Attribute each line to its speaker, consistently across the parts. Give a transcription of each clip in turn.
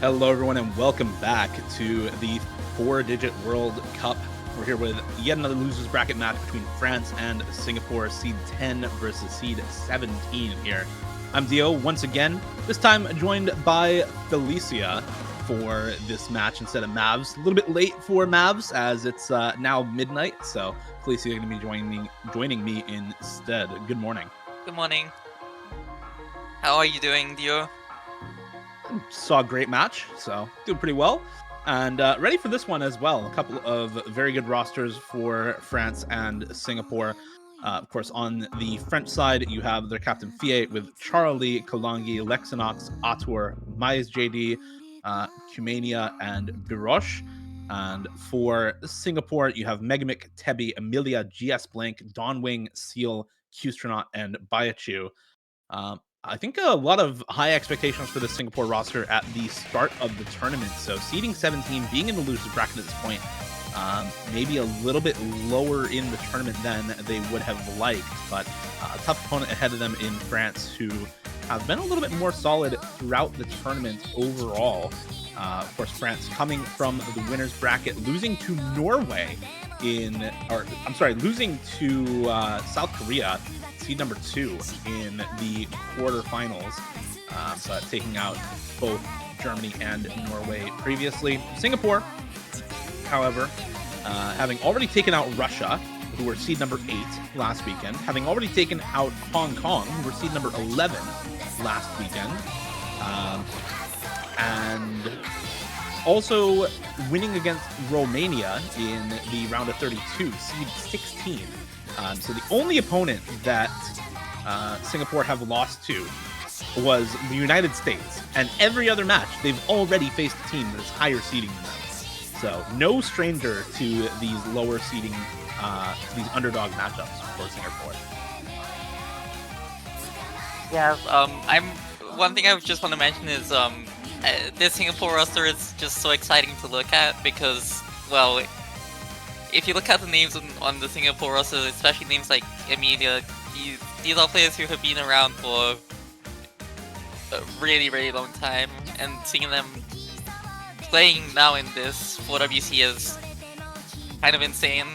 Speaker 1: Hello, everyone, and welcome back to the four-digit World Cup. We're here with yet another losers bracket match between France and Singapore, seed 10 versus seed 17 here. I'm Dio once again, this time joined by Felicia for this match instead of Mavs. A little bit late for Mavs as it's now midnight, so Felicia is going to be joining me instead. Good morning.
Speaker 2: Good morning. How are you doing, Dio?
Speaker 1: Saw a great match, so doing pretty well. And ready for this one as well. A couple of very good rosters for France and Singapore. Of course, on the French side, you have their captain Fiat with Charlie, Kalangi, Lexinox, Atur, Maes JD, Cumania, and Birosh. And for Singapore, you have Megamic, Tebi, Amelia, GS Blank, Dawnwing, Seal, Qstronaut, and Baiachu. I think a lot of high expectations for the Singapore roster at the start of the tournament. So seeding 17, being in the losers bracket at this point, maybe a little bit lower in the tournament than they would have liked, but a tough opponent ahead of them in France who have been a little bit more solid throughout the tournament overall. Of course, France coming from the winners bracket, losing to Norway losing to South Korea, seed number 2 in the quarterfinals, but taking out both Germany and Norway previously. Singapore, however, having already taken out Russia, who were seed number 8 last weekend, having already taken out Hong Kong, who were seed number 11 last weekend, and also winning against Romania in the round of 32, seed 16. So the only opponent that Singapore have lost to was the United States. And every other match, they've already faced a team that's higher seeding than them. So no stranger to these lower seeding, these underdog matchups for Singapore.
Speaker 2: Yeah, one thing I just want to mention is this Singapore roster is just so exciting to look at because, well, if you look at the names on the Singapore roster, especially names like Amelia, these are players who have been around for a really, really long time, and seeing them playing now in this 4WC is kind of insane.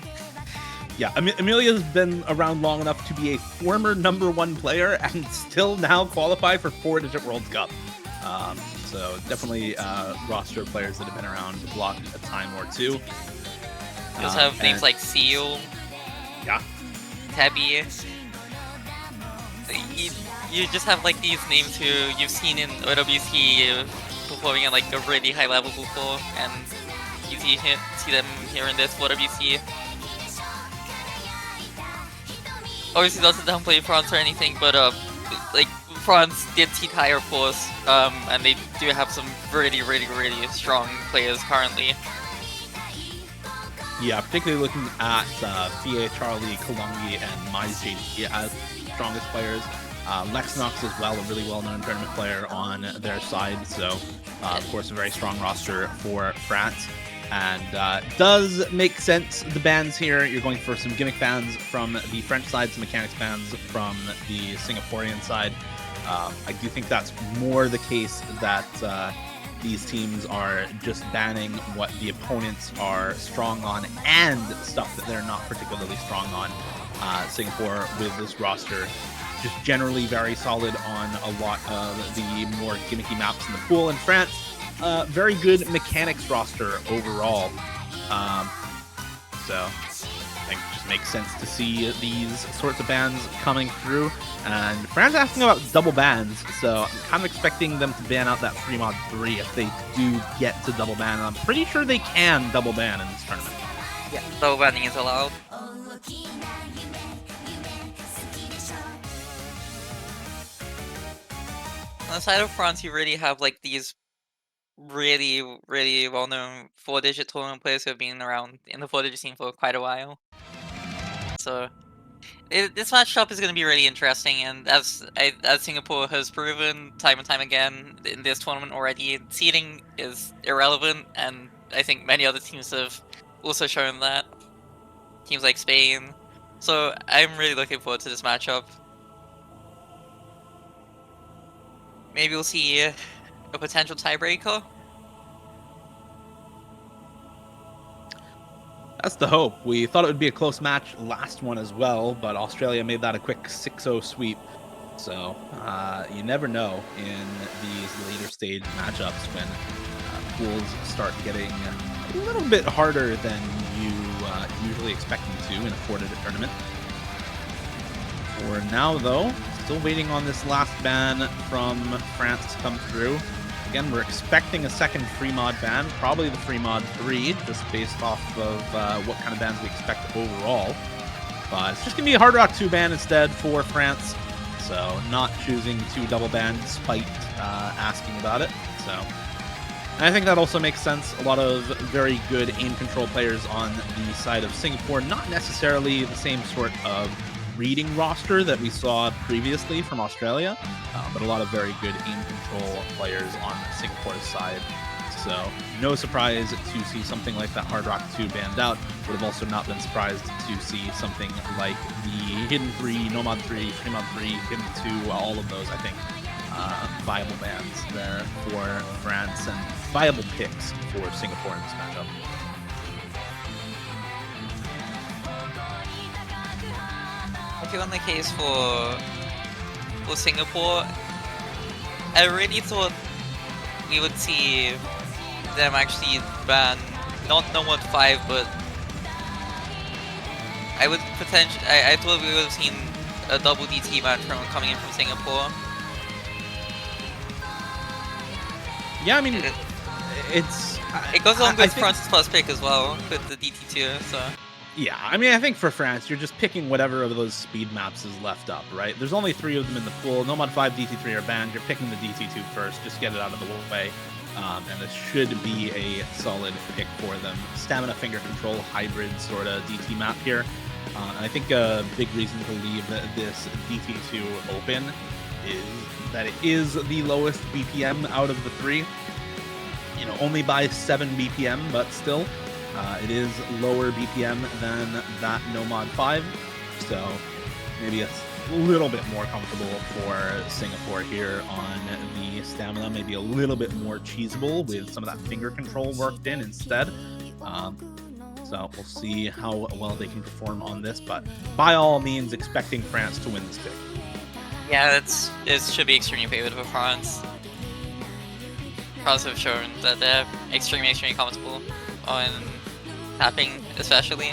Speaker 1: Yeah, Amelia's been around long enough to be a former #1 player and still now qualify for 4-digit World Cup. So definitely roster players that have been around the block a time or two.
Speaker 2: You also have names like Seal,
Speaker 1: yeah,
Speaker 2: Tebi. You just have like these names who you've seen in OWC performing at like a really high level before, and you see them here in this 4WC. Obviously, doesn't downplay France or anything, but like France did seed higher force, and they do have some really, really, really strong players currently.
Speaker 1: Yeah, particularly looking at Fiat, Charlie, Kalangi, and Maes JD as strongest players. Lexinox as well, a really well-known tournament player on their side. So, of course, a very strong roster for France. And does make sense, the bans here. You're going for some gimmick bans from the French side, some mechanics bans from the Singaporean side. I do think that's more the case that these teams are just banning what the opponents are strong on and stuff that they're not particularly strong on. Singapore, with this roster, just generally very solid on a lot of the more gimmicky maps in the pool. And France, very good mechanics roster overall. So I think it just makes sense to see these sorts of bans coming through. And France asking about double bans, so I'm kind of expecting them to ban out that free mod 3 if they do get to double ban. And I'm pretty sure they can double ban in this tournament.
Speaker 2: Yeah, double banning is allowed. On the side of France, you really have like these really, really well-known 4-digit tournament players who have been around in the 4-digit scene for quite a while. So this matchup is going to be really interesting, and as Singapore has proven time and time again in this tournament already, seeding is irrelevant, and I think many other teams have also shown that. Teams like Spain. So I'm really looking forward to this matchup. Maybe we'll see a potential tiebreaker.
Speaker 1: That's the hope. We thought it would be a close match last one as well, but Australia made that a quick 6-0 sweep. So you never know in these later stage matchups when pools start getting a little bit harder than you usually expect them to in a 4-digit tournament. For now, though, still waiting on this last ban from France to come through. Again, we're expecting a second free mod ban, probably the free mod 3, just based off of what kind of bans we expect overall. But it's just going to be a Hard Rock 2 ban instead for France. So not choosing to double ban despite asking about it. So and I think that also makes sense. A lot of very good aim control players on the side of Singapore, not necessarily the same sort of reading roster that we saw previously from Australia, but a lot of very good aim control players on Singapore's side. So no surprise to see something like that Hard Rock 2 banned out. Would have also not been surprised to see something like the Hidden 3, Nomad 3, Fremod 3, Hidden 2, all of those, I think, viable bans there for France and viable picks for Singapore in this matchup.
Speaker 2: I feel in the case for Singapore, I really thought we would see them actually ban not Nomad 5, but I thought we would have seen a double DT match coming in from Singapore.
Speaker 1: Yeah, I mean,
Speaker 2: it goes along with France's first pick as well with the DT2, so.
Speaker 1: Yeah, I mean, I think for France, you're just picking whatever of those speed maps is left up, right? There's only 3 of them in the pool. Nomad 5, DT3 are banned. You're picking the DT2 first. Just get it out of the way. And this should be a solid pick for them. Stamina finger control hybrid sort of DT map here. And I think a big reason to leave this DT2 open is that it is the lowest BPM out of the 3. You know, only by 7 BPM, but still. It is lower BPM than that Nomad 5, so maybe it's a little bit more comfortable for Singapore here on the stamina, maybe a little bit more cheesable with some of that finger control worked in instead. So we'll see how well they can perform on this, but by all means expecting France to win this pick.
Speaker 2: Yeah, it should be extremely favorable for France. France have shown that they're extremely comfortable on tapping, especially.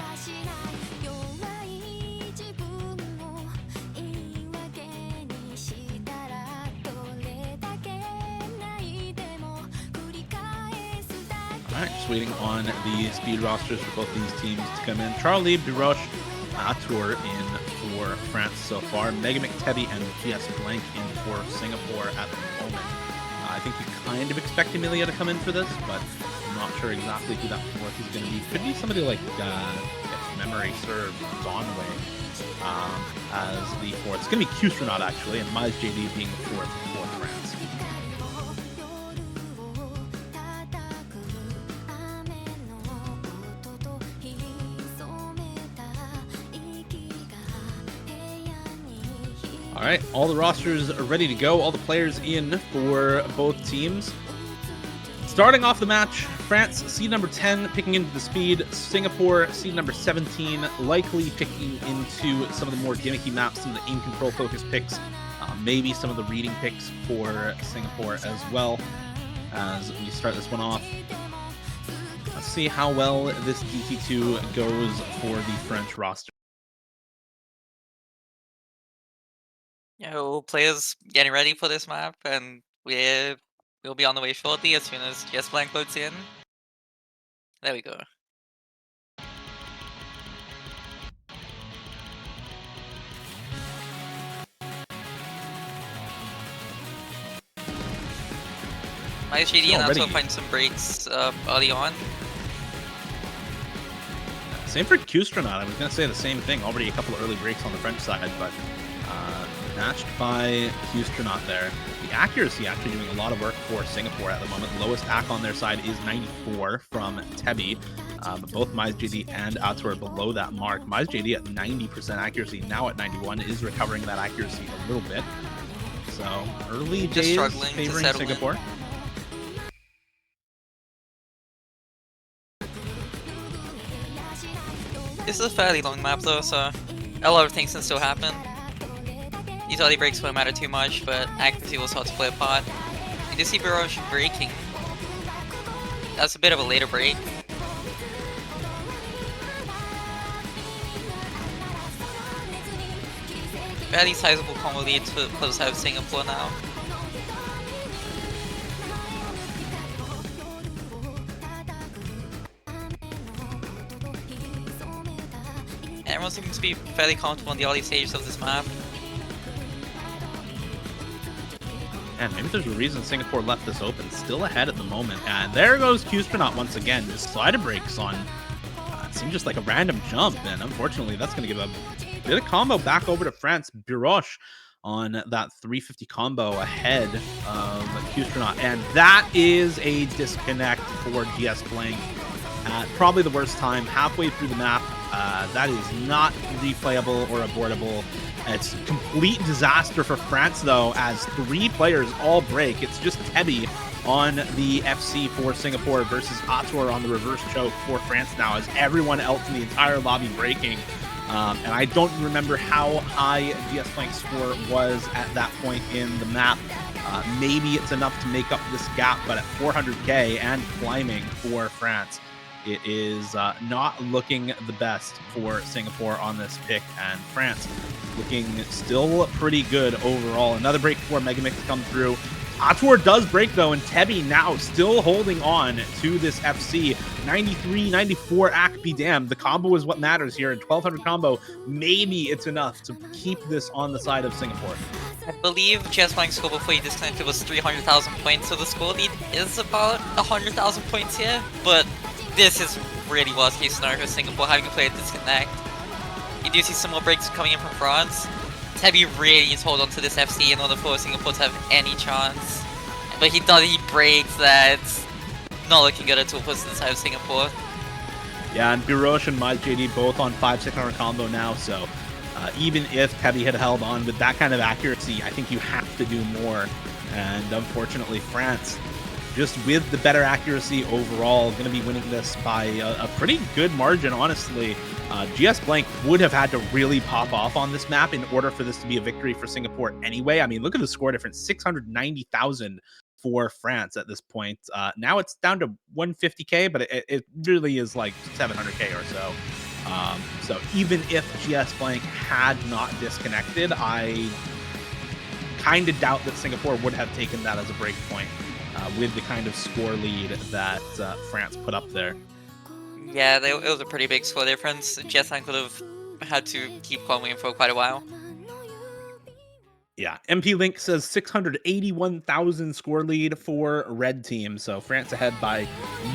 Speaker 1: Alright, just waiting on the speed rosters for both these teams to come in. Charlie, Biroche, Atour in for France so far. Megamic, Tebi, and GS Blank in for Singapore at the moment. I think you kind of expect Emilia to come in for this, but I'm not sure exactly who that fourth is going to be. Could be somebody like, if memory serves, Donway as the fourth. It's going to be Q-Stronaut, actually, and Mize JD being the fourth for France. All right, all the rosters are ready to go. All the players in for both teams. Starting off the match, France, seed number 10, picking into the speed. Singapore, seed number 17, likely picking into some of the more gimmicky maps, some of the aim control focused picks, maybe some of the reading picks for Singapore as well. As we start this one off, let's see how well this DT2 goes for the French roster.
Speaker 2: Players getting ready for this map, and we'll be on the way shortly as soon as GS Blank loads in. There we go. Mize JD and also find some breaks early on.
Speaker 1: Same for Q-Stronaut. I was going to say the same thing. Already a couple of early breaks on the French side, but matched by Q-Stronaut there. The accuracy actually doing a lot of work for Singapore at the moment. The lowest AC on their side is 94 from Tebi. But both Mize JD and Atour are below that mark. Mize JD at 90% accuracy, now at 91, is recovering that accuracy a little bit. So early days favoring Singapore.
Speaker 2: This is a fairly long map though, so a lot of things can still happen. These early breaks won't matter too much, but accuracy will start to play a part. You do see Barrage breaking. That's a bit of a later break. Fairly sizable combo lead for the side of Singapore now. Everyone seems to be fairly comfortable on the early stages of this map.
Speaker 1: And maybe there's a reason Singapore left this open. Still ahead at the moment. And there goes Q-Stronaut once again. Just slide breaks on, it seems just like a random jump. And unfortunately, that's going to give a bit of combo back over to France. Biroche on that 350 combo ahead of Q-Stronaut. And that is a disconnect for GS Blank at probably the worst time, halfway through the map. That is not replayable or abortable. It's a complete disaster for France, though, as 3 players all break. It's just Tebby on the FC for Singapore versus Ator on the reverse choke for France now, as everyone else in the entire lobby breaking. And I don't remember how high GS Blank's score was at that point in the map. Maybe it's enough to make up this gap, but at 400k and climbing for France, it is not looking the best for Singapore on this pick, and France looking still pretty good overall. Another break before Megamix to come through. Ator does break, though, and Tebby now still holding on to this FC. 93, 94 AC be damned. The combo is what matters here. In 1200 combo, maybe it's enough to keep this on the side of Singapore.
Speaker 2: I believe GS Blank's score before he disconnected was 300,000 points, so the score lead is about 100,000 points here, but this is really worst case scenario for Singapore having to play a disconnect. You do see some more breaks coming in from France. Tebby really needs to hold on to this FC in order for Singapore to have any chance. But he breaks that. Not looking good at all for the side of Singapore.
Speaker 1: Yeah, and Biroche and MyJD both on 5-600 combo now, so even if Tebby had held on with that kind of accuracy, I think you have to do more. And unfortunately, France, just with the better accuracy overall, going to be winning this by a pretty good margin, honestly. GS Blank would have had to really pop off on this map in order for this to be a victory for Singapore anyway. I mean, look at the score difference, 690,000 for France at this point. Now it's down to 150k, but it really is like 700k or so. So even if GS Blank had not disconnected, I kind of doubt that Singapore would have taken that as a break point. With the kind of score lead that France put up there.
Speaker 2: Yeah, it was a pretty big score difference. GS Blank would have had to keep coming for quite a while.
Speaker 1: Yeah, MP Link says 681,000 score lead for Red Team, so France ahead by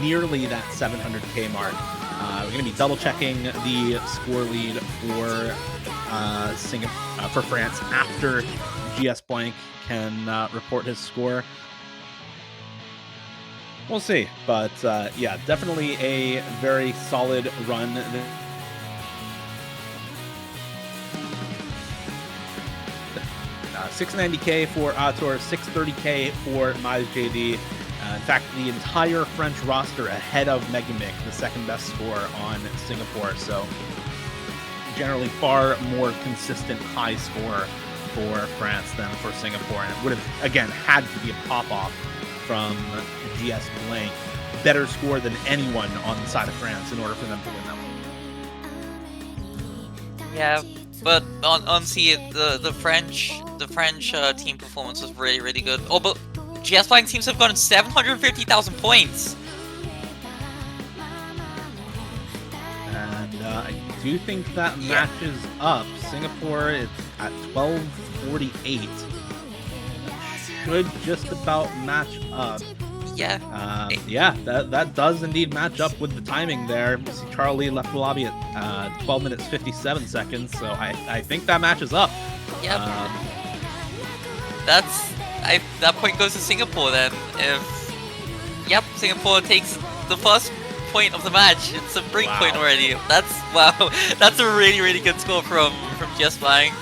Speaker 1: nearly that 700k mark. We're going to be double checking the score lead for for France after GS Blank can report his score. We'll see, but yeah, definitely a very solid run. 690k for Ator, 630k for MyJD. In fact, the entire French roster ahead of Megamic, the second best score on Singapore. So generally far more consistent high score for France than for Singapore. And it would have, again, had to be a pop-off from GS Blank. Better score than anyone on the side of France in order for them to win that one.
Speaker 2: Yeah, but honestly, the French team performance was really good. Oh, but GS Blank teams have gotten 750,000 points.
Speaker 1: And I do think that matches up. Singapore is at 1248. Should just about match up.
Speaker 2: Yeah.
Speaker 1: Yeah, that does indeed match up with the timing there. You see Charlie left the lobby at 12 minutes 57 seconds, so I think that matches up.
Speaker 2: Yep. That point goes to Singapore then. If Singapore takes the first point of the match, it's a break point already. That's a really good score from GS Blank.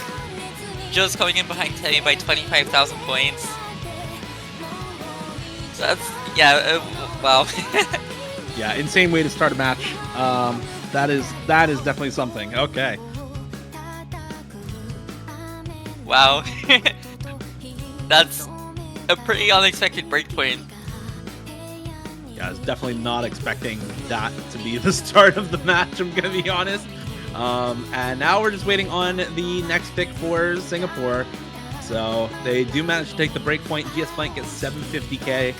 Speaker 2: Just coming in behind Teddy by 25,000 points. That's wow.
Speaker 1: Yeah, insane way to start a match. That is definitely something. Okay.
Speaker 2: Wow. That's a pretty unexpected breakpoint.
Speaker 1: Yeah, I was definitely not expecting that to be the start of the match, I'm going to be honest. And now we're just waiting on the next pick for Singapore. So they do manage to take the breakpoint. GS Blank gets 750k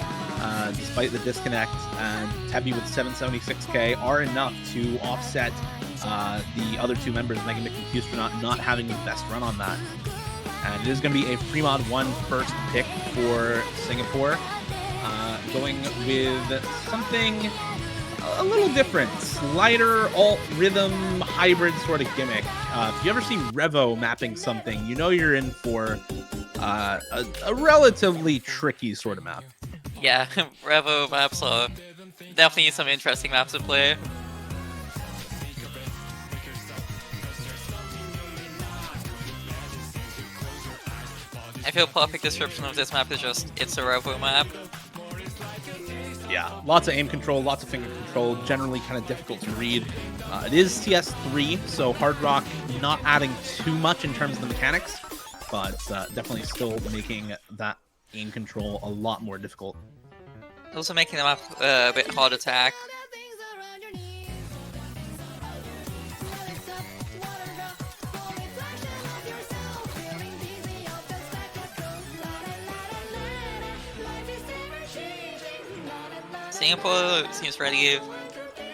Speaker 1: despite the disconnect. And Tebi with 776k are enough to offset the other two members, Mega Mick and Q-Stronaut, not having the best run on that. And it is going to be a Fremod 1 first pick for Singapore. Going with something a little different, slider, alt, rhythm, hybrid sort of gimmick. If you ever see Revo mapping something, you know you're in for a relatively tricky sort of map.
Speaker 2: Yeah, Revo maps are definitely some interesting maps to play. I feel perfect description of this map is just, it's a Revo map.
Speaker 1: Yeah, lots of aim control, lots of finger control, generally kind of difficult to read. It is TS3, so Hard Rock not adding too much in terms of the mechanics, but definitely still making that aim control a lot more difficult.
Speaker 2: Also making the map a bit hard to attack. Singapore seems ready,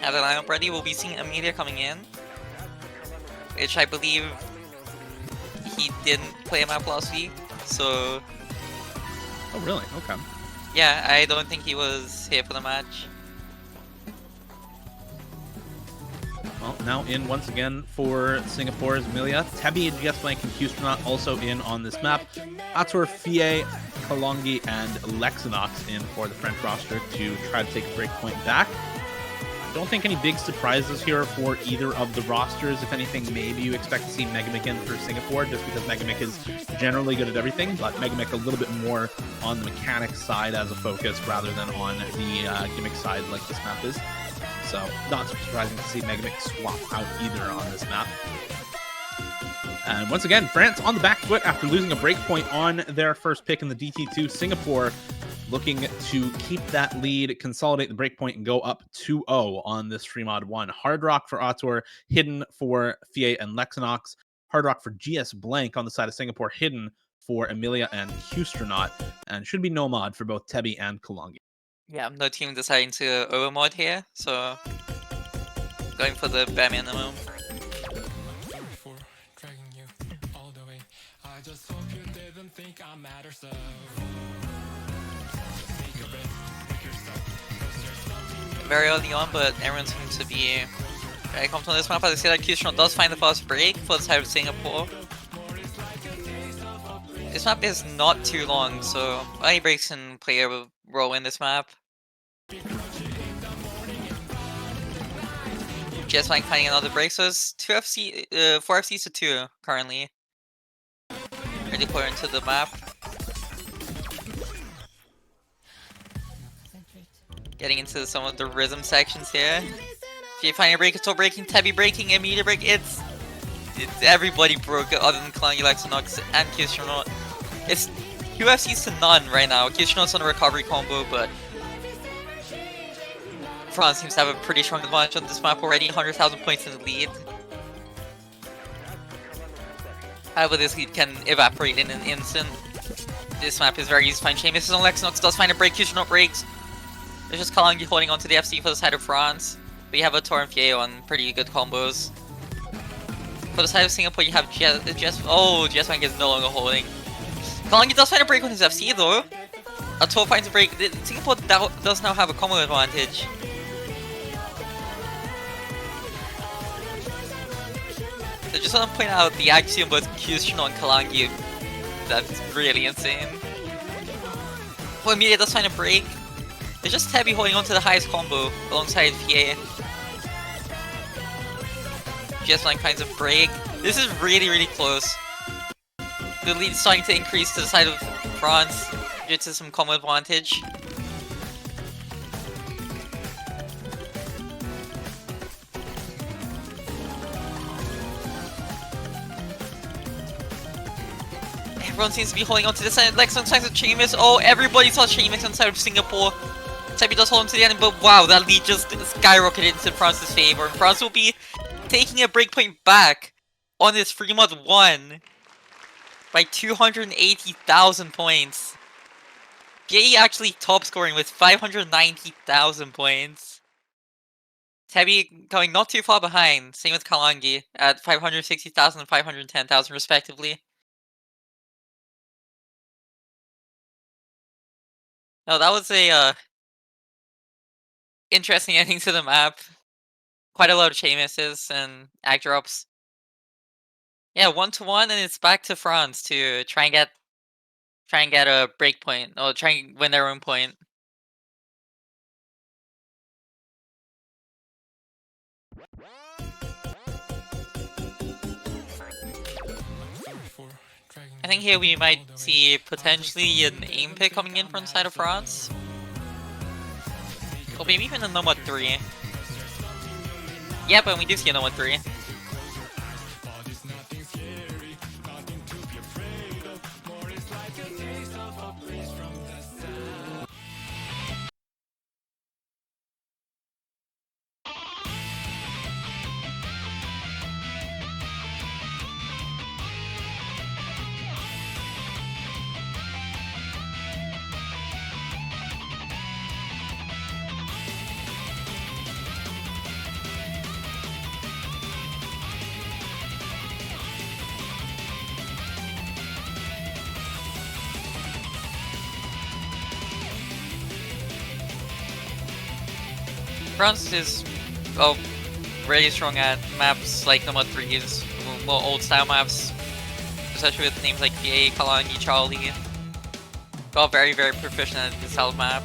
Speaker 2: have the lineup ready. We'll be seeing Amelia coming in, which I believe he didn't play a map last week, so...
Speaker 1: Oh, really? Okay.
Speaker 2: Yeah, I don't think he was here for the match.
Speaker 1: Well, now in once again for Singapore's Amelia. Tebi, GS Blank, and Q-Stronaut also in on this map. Atur, Fie, Kalongi, and Lexinox in for the French roster to try to take a breakpoint back. I don't think any big surprises here for either of the rosters. If anything, maybe you expect to see Megamick in for Singapore, just because Megamick is generally good at everything, but Megamick a little bit more on the mechanics side as a focus rather than on the gimmick side like this map is. So, not so surprising to see Megamick swap out either on this map. And once again, France on the back foot after losing a breakpoint on their first pick in the DT2. Singapore looking to keep that lead, consolidate the breakpoint, and go up 2-0 on this Fremod 1. Hard Rock for Atur, Hidden for Fie and Lexinox. Hard Rock for GS Blank on the side of Singapore, Hidden for Amelia and Q-Stronaut. And should be no mod for both Tebi and Kalongi.
Speaker 2: Yeah, no team deciding to overmod here, so going for the bare minimum. Very early on, but everyone seems to be very comfortable on this map. As I say, that Q-Stronaut does find the fast break for the side of Singapore. This map is not too long, so any breaks can play a role in this map. Just like finding another break, so it's 4 FCs to 2 currently. Ready for into the map. Getting into some of the rhythm sections here. If you find a break, it's still breaking, Tebi breaking, immediate break, it's everybody broke other than Kalongi, Lexinox, and Q-Stronaut. It's 2 FCs to none right now. Q-Stronaut's on a recovery combo, but France seems to have a pretty strong advantage on this map already, 100,000 points in the lead. However, this lead can evaporate in an instant. This map is very easy to find. Seamus on Lexinox does find a break, Q-Stronaut breaks. There's just Kalongi holding onto the FC for the side of France. But you have a Tor and Fie on pretty good combos. For the side of Singapore, you have GS Bank is no longer holding. Kalongi does find a break on his FC though. A Tor finds a break. Singapore does now have a combo advantage. So just want to point out the accuracy on both Q-Stronaut and Kalongi. That's really insane. Well, Amelia does find a break. It's just Tebi holding on to the highest combo alongside Fie. GS Blank finds a break. This is really, really close. The lead is starting to increase to the side of France due to some combo advantage. Everyone seems to be holding on to this side. Lex on side of Seamus. Oh, everybody saw Seamus on side of Singapore. Tebby does hold him to the end, but wow, that lead just skyrocketed into France's favor. And France will be taking a breakpoint back on this Fremont 1 by 280,000 points. BAE actually top scoring with 590,000 points. Tebby going not too far behind, same with Kalangi at 560,000 and 510,000 respectively. No, that was a interesting ending to the map. Quite a lot of Seamuses and ag drops. Yeah, 1-1, and it's back to France to try and get a break point, or try and win their own point. I think here we might see potentially an aim pick coming in from the side of France. Or maybe even a Nomad 3. Yeah, but we do see a Nomad 3. France is, well, really strong at maps like Nomad 3's, more old style maps, especially with names like BA, Kalangi, Charlie. All very, very proficient at this style of map.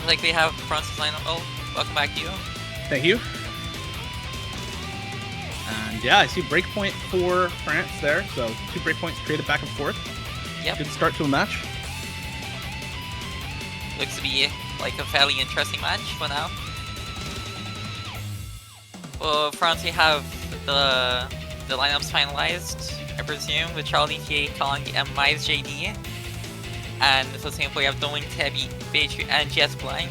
Speaker 2: Like we have France's lineup. Oh, welcome back, you.
Speaker 1: Thank you. And yeah, I see breakpoint for France there. So 2 breakpoints created back and forth.
Speaker 2: Yep.
Speaker 1: Good start to a match.
Speaker 2: Looks to be like a fairly interesting match for now. For France, we have the lineups finalized, I presume, with Charlie, TA, Kalangi, and Mize JD. And for Singapore, we have Dongwing, Tebby, Beidou, and GS Blind.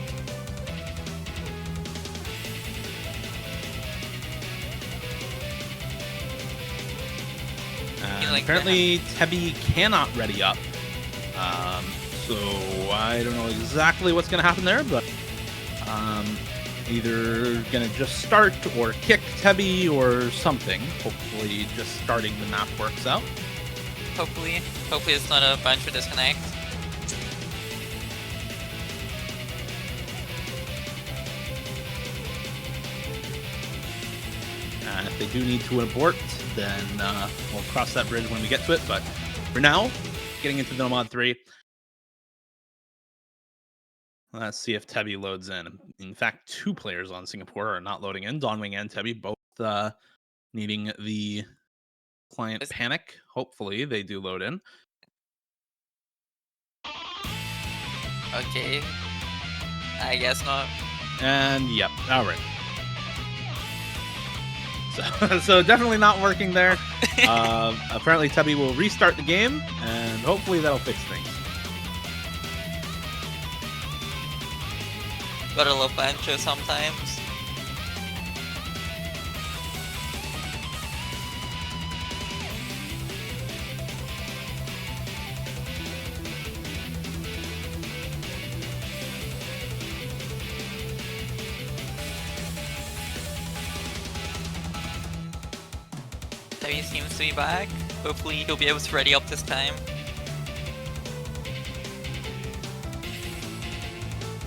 Speaker 1: Apparently, Tebby cannot ready up. So I don't know exactly what's going to happen there, but either going to just start or kick Tebby or something. Hopefully, just starting the map works out.
Speaker 2: Hopefully it's not a bunch of disconnect.
Speaker 1: And if they do need to abort, then we'll cross that bridge when we get to it. But for now, getting into the Nomad 3. Let's see if Tebby loads in. In fact, 2 players on Singapore are not loading in. Dawnwing and Tebby both needing the client panic. Hopefully, they do load in.
Speaker 2: Okay. I guess not.
Speaker 1: And yep, all right. So definitely not working there. Apparently Tebby will restart the game, and hopefully that'll fix things.
Speaker 2: Gotta love Bancho sometimes. Tebby seems to be back. Hopefully he'll be able to ready up this time.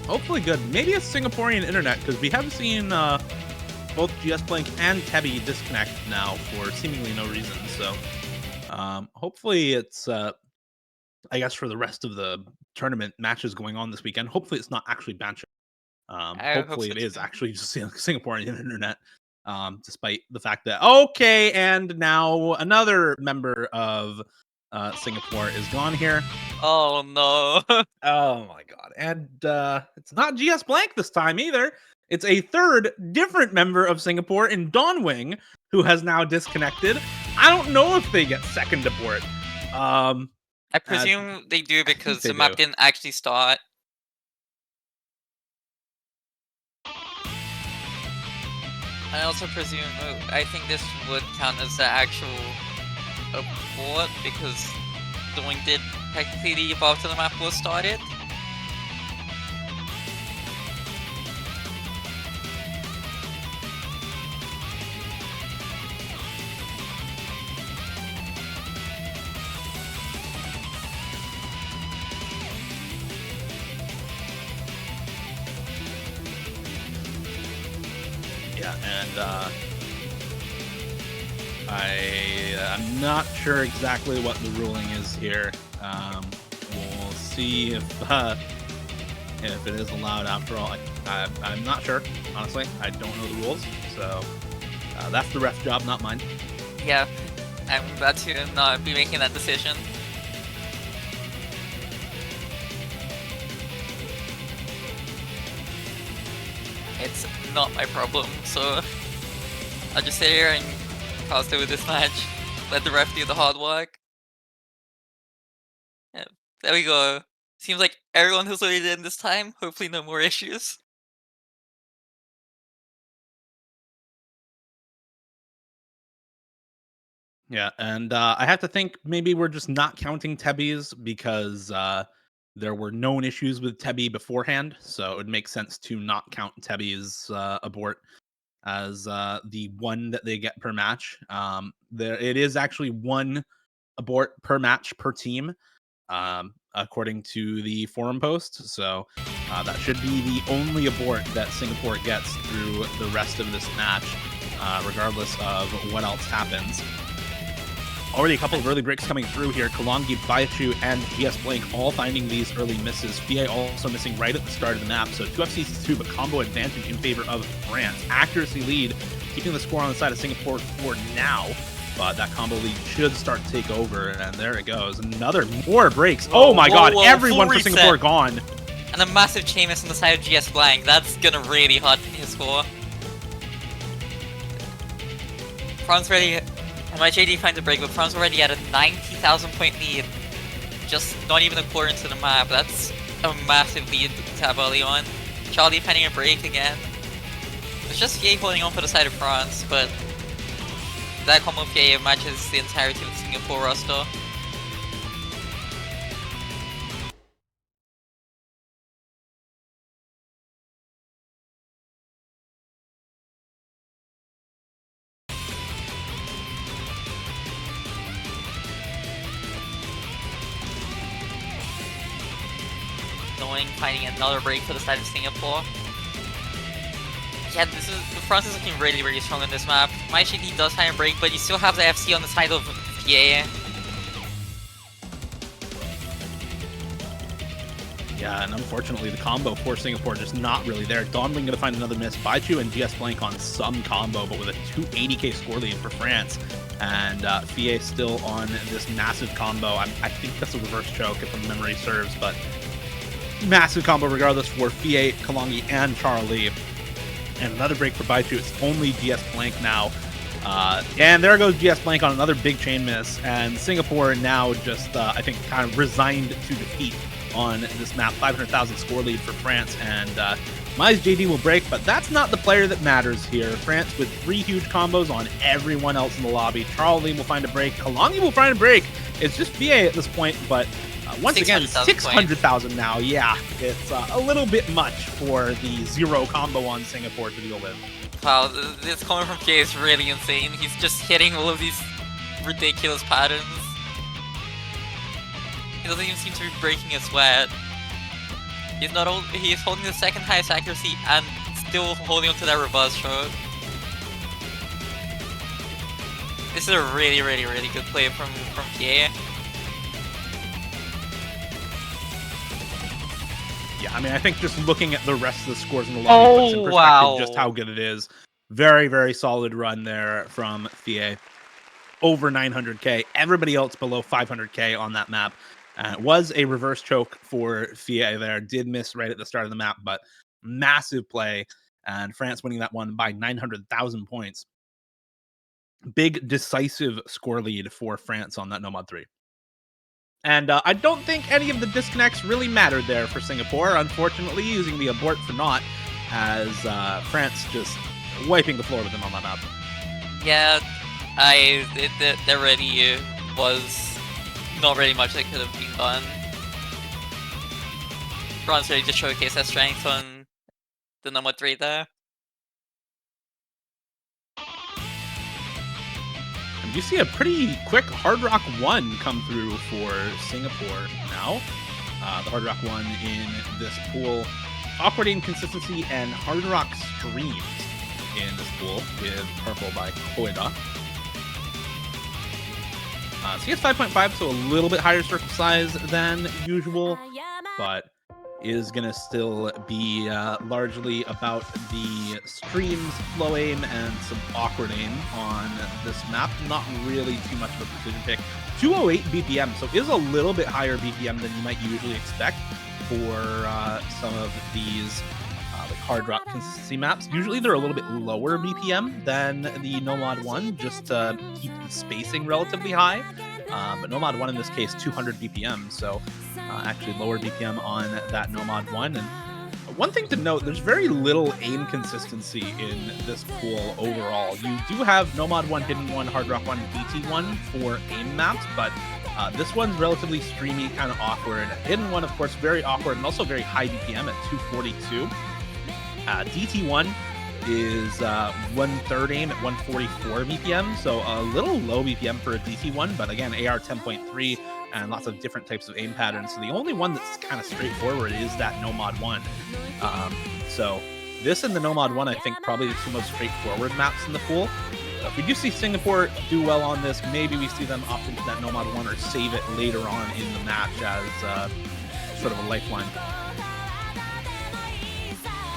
Speaker 1: Hopefully good. Maybe it's Singaporean internet, because we have seen both GS Blink and Tebby disconnect now for seemingly no reason. So Hopefully it's I guess for the rest of the tournament matches going on this weekend. Hopefully it's not actually Bancho.
Speaker 2: I hope
Speaker 1: Hopefully
Speaker 2: so
Speaker 1: it is
Speaker 2: too.
Speaker 1: actually just Singaporean internet. Despite the fact that okay, and now another member of Singapore is gone here.
Speaker 2: Oh no.
Speaker 1: Oh my god. And it's not GS Blank this time either. It's a third different member of Singapore in Dawnwing who has now disconnected. I don't know if they get second abort. Um
Speaker 2: I
Speaker 1: uh,
Speaker 2: presume they do
Speaker 1: I think
Speaker 2: because
Speaker 1: they
Speaker 2: the
Speaker 1: do.
Speaker 2: map didn't actually start. I also presume, I think this would count as the actual abort because the wing did technically evolve to the map was started.
Speaker 1: Yeah, and I'm not sure exactly what the ruling is here. We'll see if it is allowed. After all, I'm not sure. Honestly, I don't know the rules, so that's the ref job, not mine.
Speaker 2: Yeah, I'm about to not be making that decision. It's not my problem, so I'll just sit here and cause with this match. Let the ref do the hard work. Yeah, there we go. Seems like everyone has weighed in this time. Hopefully no more issues.
Speaker 1: Yeah, and I have to think maybe we're just not counting Tebbies because there were known issues with Tebby beforehand, so it would make sense to not count Tebby's abort as the one that they get per match. There, it is actually one abort per match per team, according to the forum post. So that should be the only abort that Singapore gets through the rest of this match, regardless of what else happens. Already a couple of early breaks coming through here. Kalongi, Baichu, and GS Blank all finding these early misses. FIA also missing right at the start of the map. So 2FC's2, but combo advantage in favor of France. Accuracy lead, keeping the score on the side of Singapore for now. But that combo lead should start to take over. And there it goes. Another more breaks.
Speaker 2: Whoa,
Speaker 1: oh my
Speaker 2: whoa,
Speaker 1: god,
Speaker 2: whoa,
Speaker 1: everyone
Speaker 2: full
Speaker 1: for
Speaker 2: reset.
Speaker 1: Singapore gone.
Speaker 2: And a massive chain miss on the side of GS Blank. That's gonna really hurt his score. France ready. My JD finds a break, but France already at a 90,000 point lead. Just not even a quarter into the map. That's a massive lead to have early on. Charlie finding a break again. It's just FIA holding on for the side of France, but that combo of FIA matches the entirety of the Singapore roster. Knowing finding another break for the side of Singapore. Yeah, France is looking really, really strong on this map. My JD does find a break, but you still have the FC on the side of FIA.
Speaker 1: Yeah, and unfortunately, the combo for Singapore just not really there. Dawnwing gonna find another miss. Baichu and GS Blank on some combo, but with a 280k score lead for France. And FIA still on this massive combo. I think that's a reverse choke if my memory serves, but massive combo regardless for FIA, Kalongi, and Charlie. And another break for Baichu. It's only GS Blank now. And there goes GS Blank on another big chain miss. And Singapore now just, I think, kind of resigned to defeat on this map. 500,000 score lead for France. And Mize JD will break, but that's not the player that matters here. France with 3 huge combos on everyone else in the lobby. Charlie will find a break. Kalongi will find a break. It's just FIA at this point, but once again, 600,000 now. Yeah, it's a little bit much for the 0 combo on Singapore to deal with.
Speaker 2: Wow, this combo from FIA is really insane. He's just hitting all of these ridiculous patterns. He doesn't even seem to be breaking a sweat. He's not old. He's holding the second highest accuracy and still holding onto that reverse choke. This is a really, really, really good play from PA.
Speaker 1: Yeah, I mean, I think just looking at the rest of the scores in the lobby puts in perspective just how good it is. Very, very solid run there from Thea. Over 900k. Everybody else below 500k on that map. It was a reverse choke for Thea there. Did miss right at the start of the map, but massive play. And France winning that one by 900,000 points. Big, decisive score lead for France on that Nomad 3. And I don't think any of the disconnects really mattered there for Singapore, unfortunately, using the abort for naught, as France just wiping the floor with them on that map.
Speaker 2: Yeah, there really was not really much that could have been done. France really just showcased their strength on the number 3 there.
Speaker 1: And you see a pretty quick Hard Rock 1 come through for Singapore now. The Hard Rock 1 in this pool. Awkward Inconsistency and Hard Rock Streams in this pool with Purple by Koida. So he has 5.5, so a little bit higher circle size than usual, but is going to still be largely about the streams, flow aim, and some awkward aim on this map. Not really too much of a precision pick. 208 BPM, so is a little bit higher BPM than you might usually expect for some of these like Hard Rock consistency maps. Usually they're a little bit lower BPM than the Nomad 1, just to keep the spacing relatively high. But Nomad 1 in this case, 200 BPM, so actually lower BPM on that Nomad 1. And one thing to note, there's very little aim consistency in this pool overall. You do have Nomad 1, Hidden 1, Hard Rock 1, DT 1 for aim maps, but this one's relatively streamy, kind of awkward. Hidden 1, of course, very awkward and also very high BPM at 242. DT1 is 1/3 aim at 144 BPM, so a little low BPM for a DT1, but again, AR 10.3 and lots of different types of aim patterns. So the only one that's kind of straightforward is that Nomad 1. So this and the Nomad 1, I think, probably the two most straightforward maps in the pool. So if we do see Singapore do well on this, maybe we see them opt into that Nomad 1 or save it later on in the match as sort of a lifeline.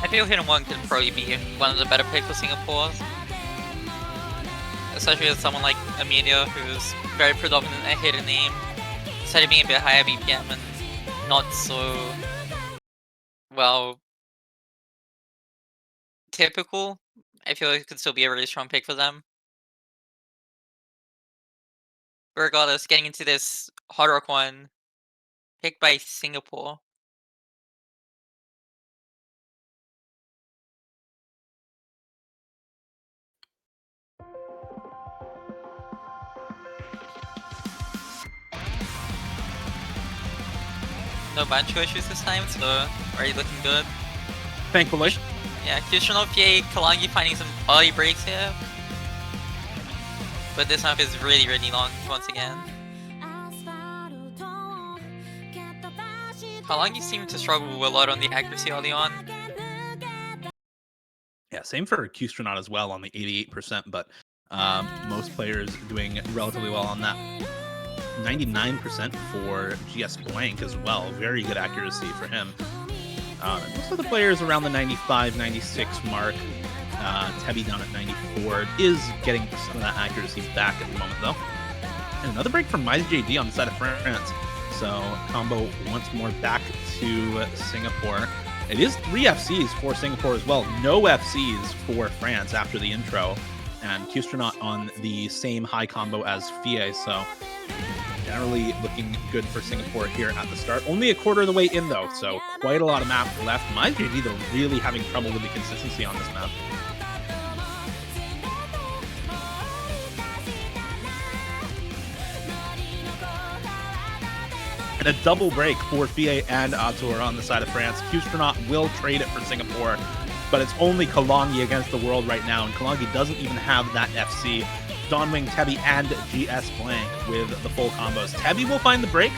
Speaker 2: I feel Hidden 1 could probably be one of the better picks for Singapore. Especially with someone like Amelia, who's very predominant at hidden aim. Instead of being a bit higher BPM and not so, well, typical, I feel like it could still be a really strong pick for them. But regardless, getting into this Hard Rock 1, picked by Singapore. No Bancho issues this time, so already looking good.
Speaker 1: Thankfully.
Speaker 2: Yeah, Kushino, PA, Kalangi finding some body breaks here. But this map is really, really long once again. Kalangi seemed to struggle a lot on the accuracy early on.
Speaker 1: Yeah, same for Q-Stronaut as well on the 88%, but most players doing relatively well on that. 99% for GS Blank as well. Very good accuracy for him. Most of the players around the 95, 96 mark. Tebby down at 94 is getting some of that accuracy back at the moment, though. And another break from MyJD on the side of France. So combo once more back to Singapore. It is 3 FCs for Singapore as well. No FCs for France after the intro. And Q-Stronaut on the same high combo as Fie, so generally looking good for Singapore here at the start. Only a quarter of the way in, though, so quite a lot of map left. MyJD, though, really having trouble with the consistency on this map. And a double break for Fie and Atur on the side of France. Q-Stronaut will trade it for Singapore, but it's only Kalangi against the world right now, and Kalangi doesn't even have that FC. Dawnwing, Tebby, and GS Blank with the full combos. Tebby will find the break.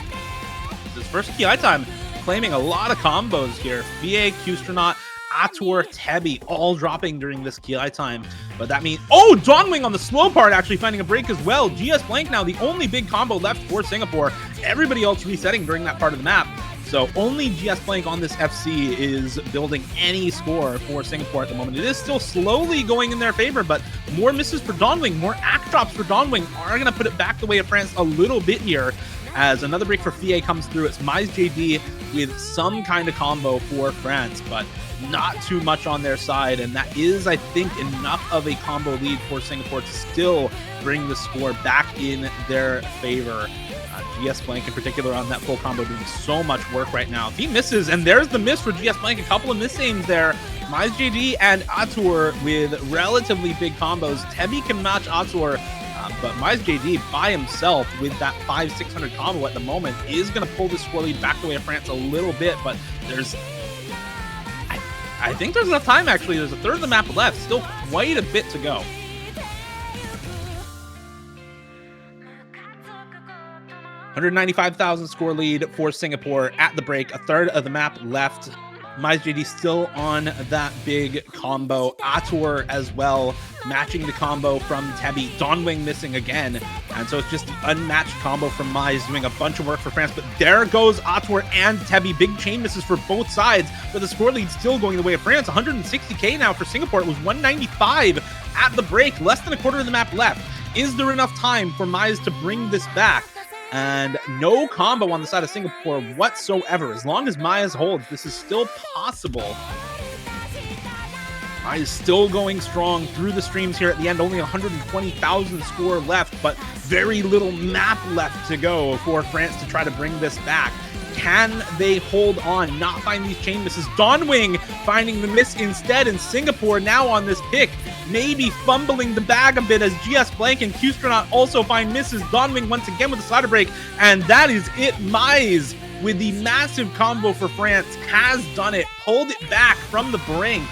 Speaker 1: His first KI time, claiming a lot of combos here. VA, Q-Stronaut, Ator, Tebi, all dropping during this KI time. But that means... Oh, Dongwing on the slow part actually finding a break as well. GS Blank now the only big combo left for Singapore. Everybody else resetting during that part of the map. So only GS Blank on this FC is building any score for Singapore at the moment. It is still slowly going in their favor, but more misses for Dongwing, more act drops for Dongwing are going to put it back the way of France a little bit here. As another break for Fie comes through. It's Mize JD with some kind of combo for France, but not too much on their side. And that is, I think, enough of a combo lead for Singapore to still bring the score back in their favor. GS Blank in particular on that full combo doing so much work right now. If he misses, and there's the miss for GS Blank, a couple of miss aims there. Mize JD and Ator with relatively big combos. Tebi can match Ator, but Mize JD by himself with that 500-600 combo at the moment is going to pull this score lead back the way of France a little bit, but there's... I think there's enough time, actually. There's a third of the map left. Still quite a bit to go. $195,000 score lead for Singapore at the break. A third of the map left. Mize JD still on that big combo. Ator as well, matching the combo from Tebi. Dongwing missing again. And so it's just the unmatched combo from Mize doing a bunch of work for France. But there goes Ator and Tebi. Big chain misses for both sides, but the score lead still going the way of France. 160k now for Singapore. It was 195 at the break. Less than a quarter of the map left. Is there enough time for Mize to bring this back? And no combo on the side of Singapore whatsoever. As long as Mize holds, this is still possible. Mize still going strong through the streams here at the end. Only 120,000 score left, but very little map left to go for France to try to bring this back. Can they hold on, not find these chain misses? Dongwing finding the miss instead, and Singapore now on this pick, maybe fumbling the bag a bit as GS Blank and Qstronaut also find misses. Dongwing once again with the slider break, and that is it. Mize with the massive combo for France has done it, pulled it back from the brink,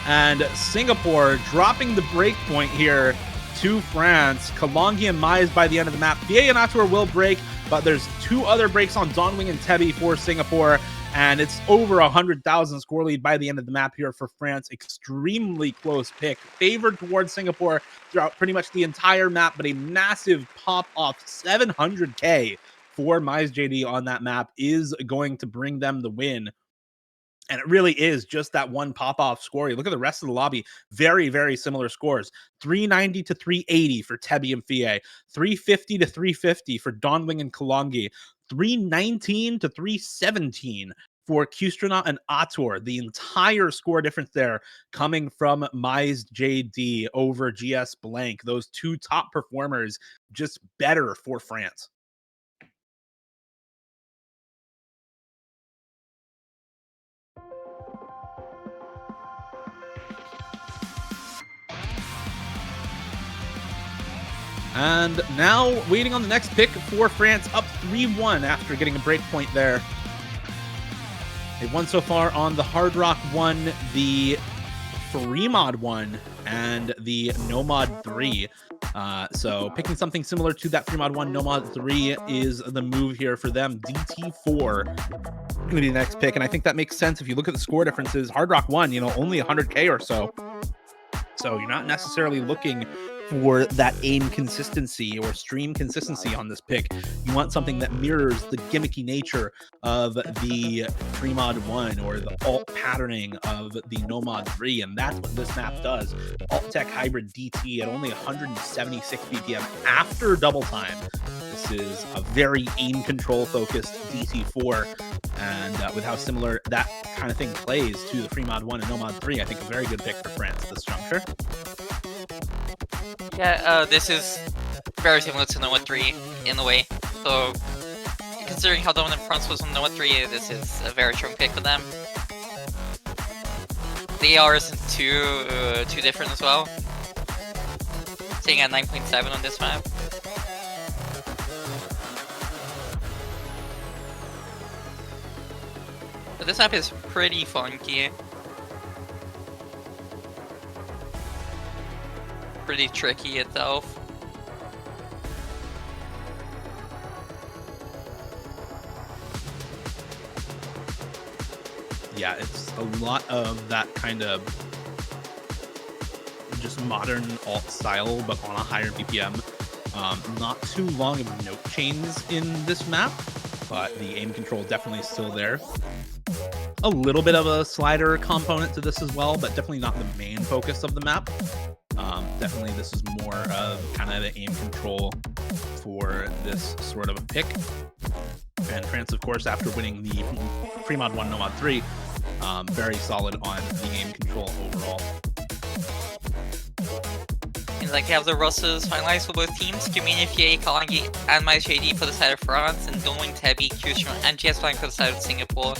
Speaker 1: and Singapore dropping the break point here to France. Kalongi and Mize by the end of the map. Fie and Ator will break, but there's two other breaks on Dongwing and Tebi for Singapore, and it's over 100,000 score lead by the end of the map here for France. Extremely close pick, favored towards Singapore throughout pretty much the entire map, but a massive pop-off 700k for Mize JD on that map is going to bring them the win. And it really is just that one pop-off score. You look at the rest of the lobby, very, very similar scores. 390 to 380 for Tebi and Fie. 350 to 350 for Dongwing and Kalongi. 319 to 317 for Qstronaut and Ator. The entire score difference there coming from Mize JD over GS Blank. Those two top performers just better for France. And now waiting on the next pick for France, up 3-1 after getting a break point there. They've won so far on the Hard Rock 1, the Fremod 1, and the Nomad 3. So picking something similar to that Fremod 1, Nomad 3 is the move here for them. DT4 going to be the next pick, and I think that makes sense if you look at the score differences. Hard Rock 1, only 100k or so. So you're not necessarily looking for that aim consistency or stream consistency on this pick. You want something that mirrors the gimmicky nature of the Fremod 1 or the alt patterning of the Nomad 3, and that's what this map does. Alt Tech Hybrid DT at only 176 BPM after double time. This is a very aim control focused DT4, and with how similar that kind of thing plays to the Fremod 1 and Nomad 3, I think a very good pick for France at this juncture.
Speaker 2: Yeah, this is very similar to Nomad 3 in a way. So, considering how dominant France was on Nomad 3, this is a very strong pick for them. The AR isn't too different as well. Staying at 9.7 on this map. But this map is pretty funky. Pretty tricky itself.
Speaker 1: Yeah, it's a lot of that kind of just modern alt style, but on a higher BPM. Not too long of note chains in this map, but the aim control definitely still there. A little bit of a slider component to this as well, but definitely not the main focus of the map. Definitely this is more of kind of the aim control for this sort of a pick. And France, of course, after winning the Pre-Mod 1 No Mod 3, very solid on the aim control overall.
Speaker 2: And like, you have the rosters finalized for both teams: Kumania, FA, Kalangi, and MyJD for the side of France, and Dongwing, Tebi, Q-Stron, and GS Flying for the side of Singapore.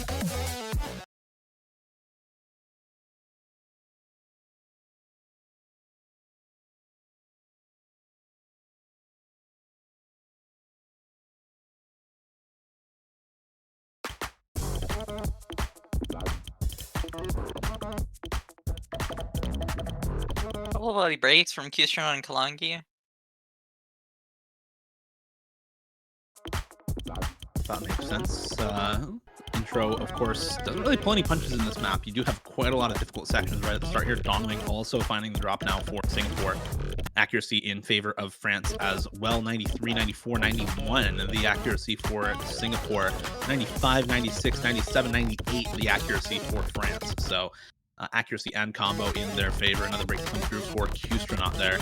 Speaker 2: Couple of early breaks from Q-Stron and Kalangi.
Speaker 1: That makes sense. Intro, of course, doesn't really pull any punches in this map. You do have quite a lot of difficult sections right at the start here. Dawnwing also finding the drop now for Singapore. Accuracy in favor of France as well. 93, 94, 91. The accuracy for Singapore. 95, 96, 97, 98. The accuracy for France. So accuracy and combo in their favor. Another break to come through for Q-Stronaut there.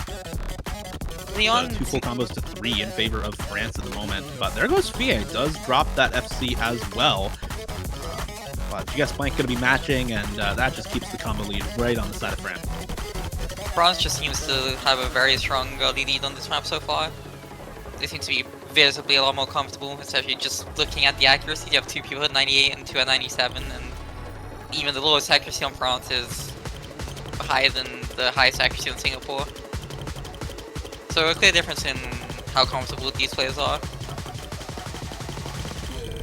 Speaker 2: Leon,
Speaker 1: 2 full combos to 3 in favor of France at the moment, but there goes Fie. Does drop that FC as well. But GS Blank going to be matching, and that just keeps the combo lead right on the side of France.
Speaker 2: France just seems to have a very strong early lead on this map so far. They seem to be visibly a lot more comfortable, especially just looking at the accuracy. You have 2 people at 98 and 2 at 97, and even the lowest accuracy on France is higher than the highest accuracy on Singapore. So a clear difference in how comfortable these players are.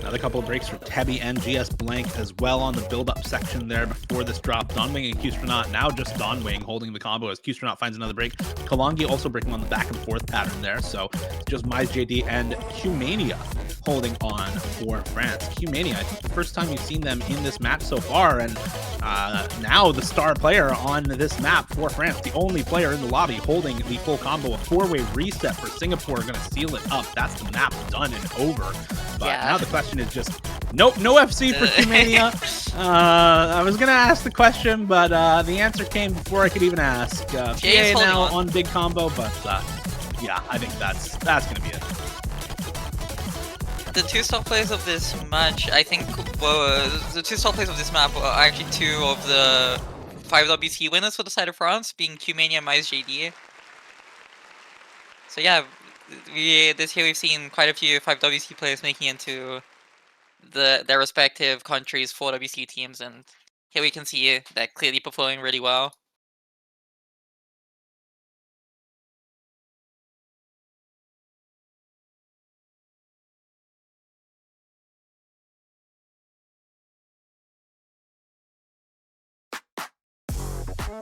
Speaker 1: Another couple of breaks for Tebi and GS Blank as well on the build-up section there before this drop. Dawnwing and Q-Stronaut, now just Dawnwing holding the combo as Q-Stronaut finds another break. Kalangi also breaking on the back and forth pattern there, so it's just MyJD and Qmania holding on for France. Qmania, I think the first time you've seen them in this match so far, and now the star player on this map for France, the only player in the lobby holding the full combo. A 4-way reset for Singapore, going to seal it up. That's the map done and over. But now the question is just, nope, no FC for Qmania. I was going to ask the question, but the answer came before I could even ask. PA now on big combo, but yeah, I think that's going to be it.
Speaker 2: The 2 star players of this match, I think, the 2 star players of this map are actually 2 of the 5WC winners for the side of France, being Qmania and MyJD. So yeah, this year we've seen quite a few 5WC players making into their respective countries' 4WC teams, and here we can see that clearly performing really well.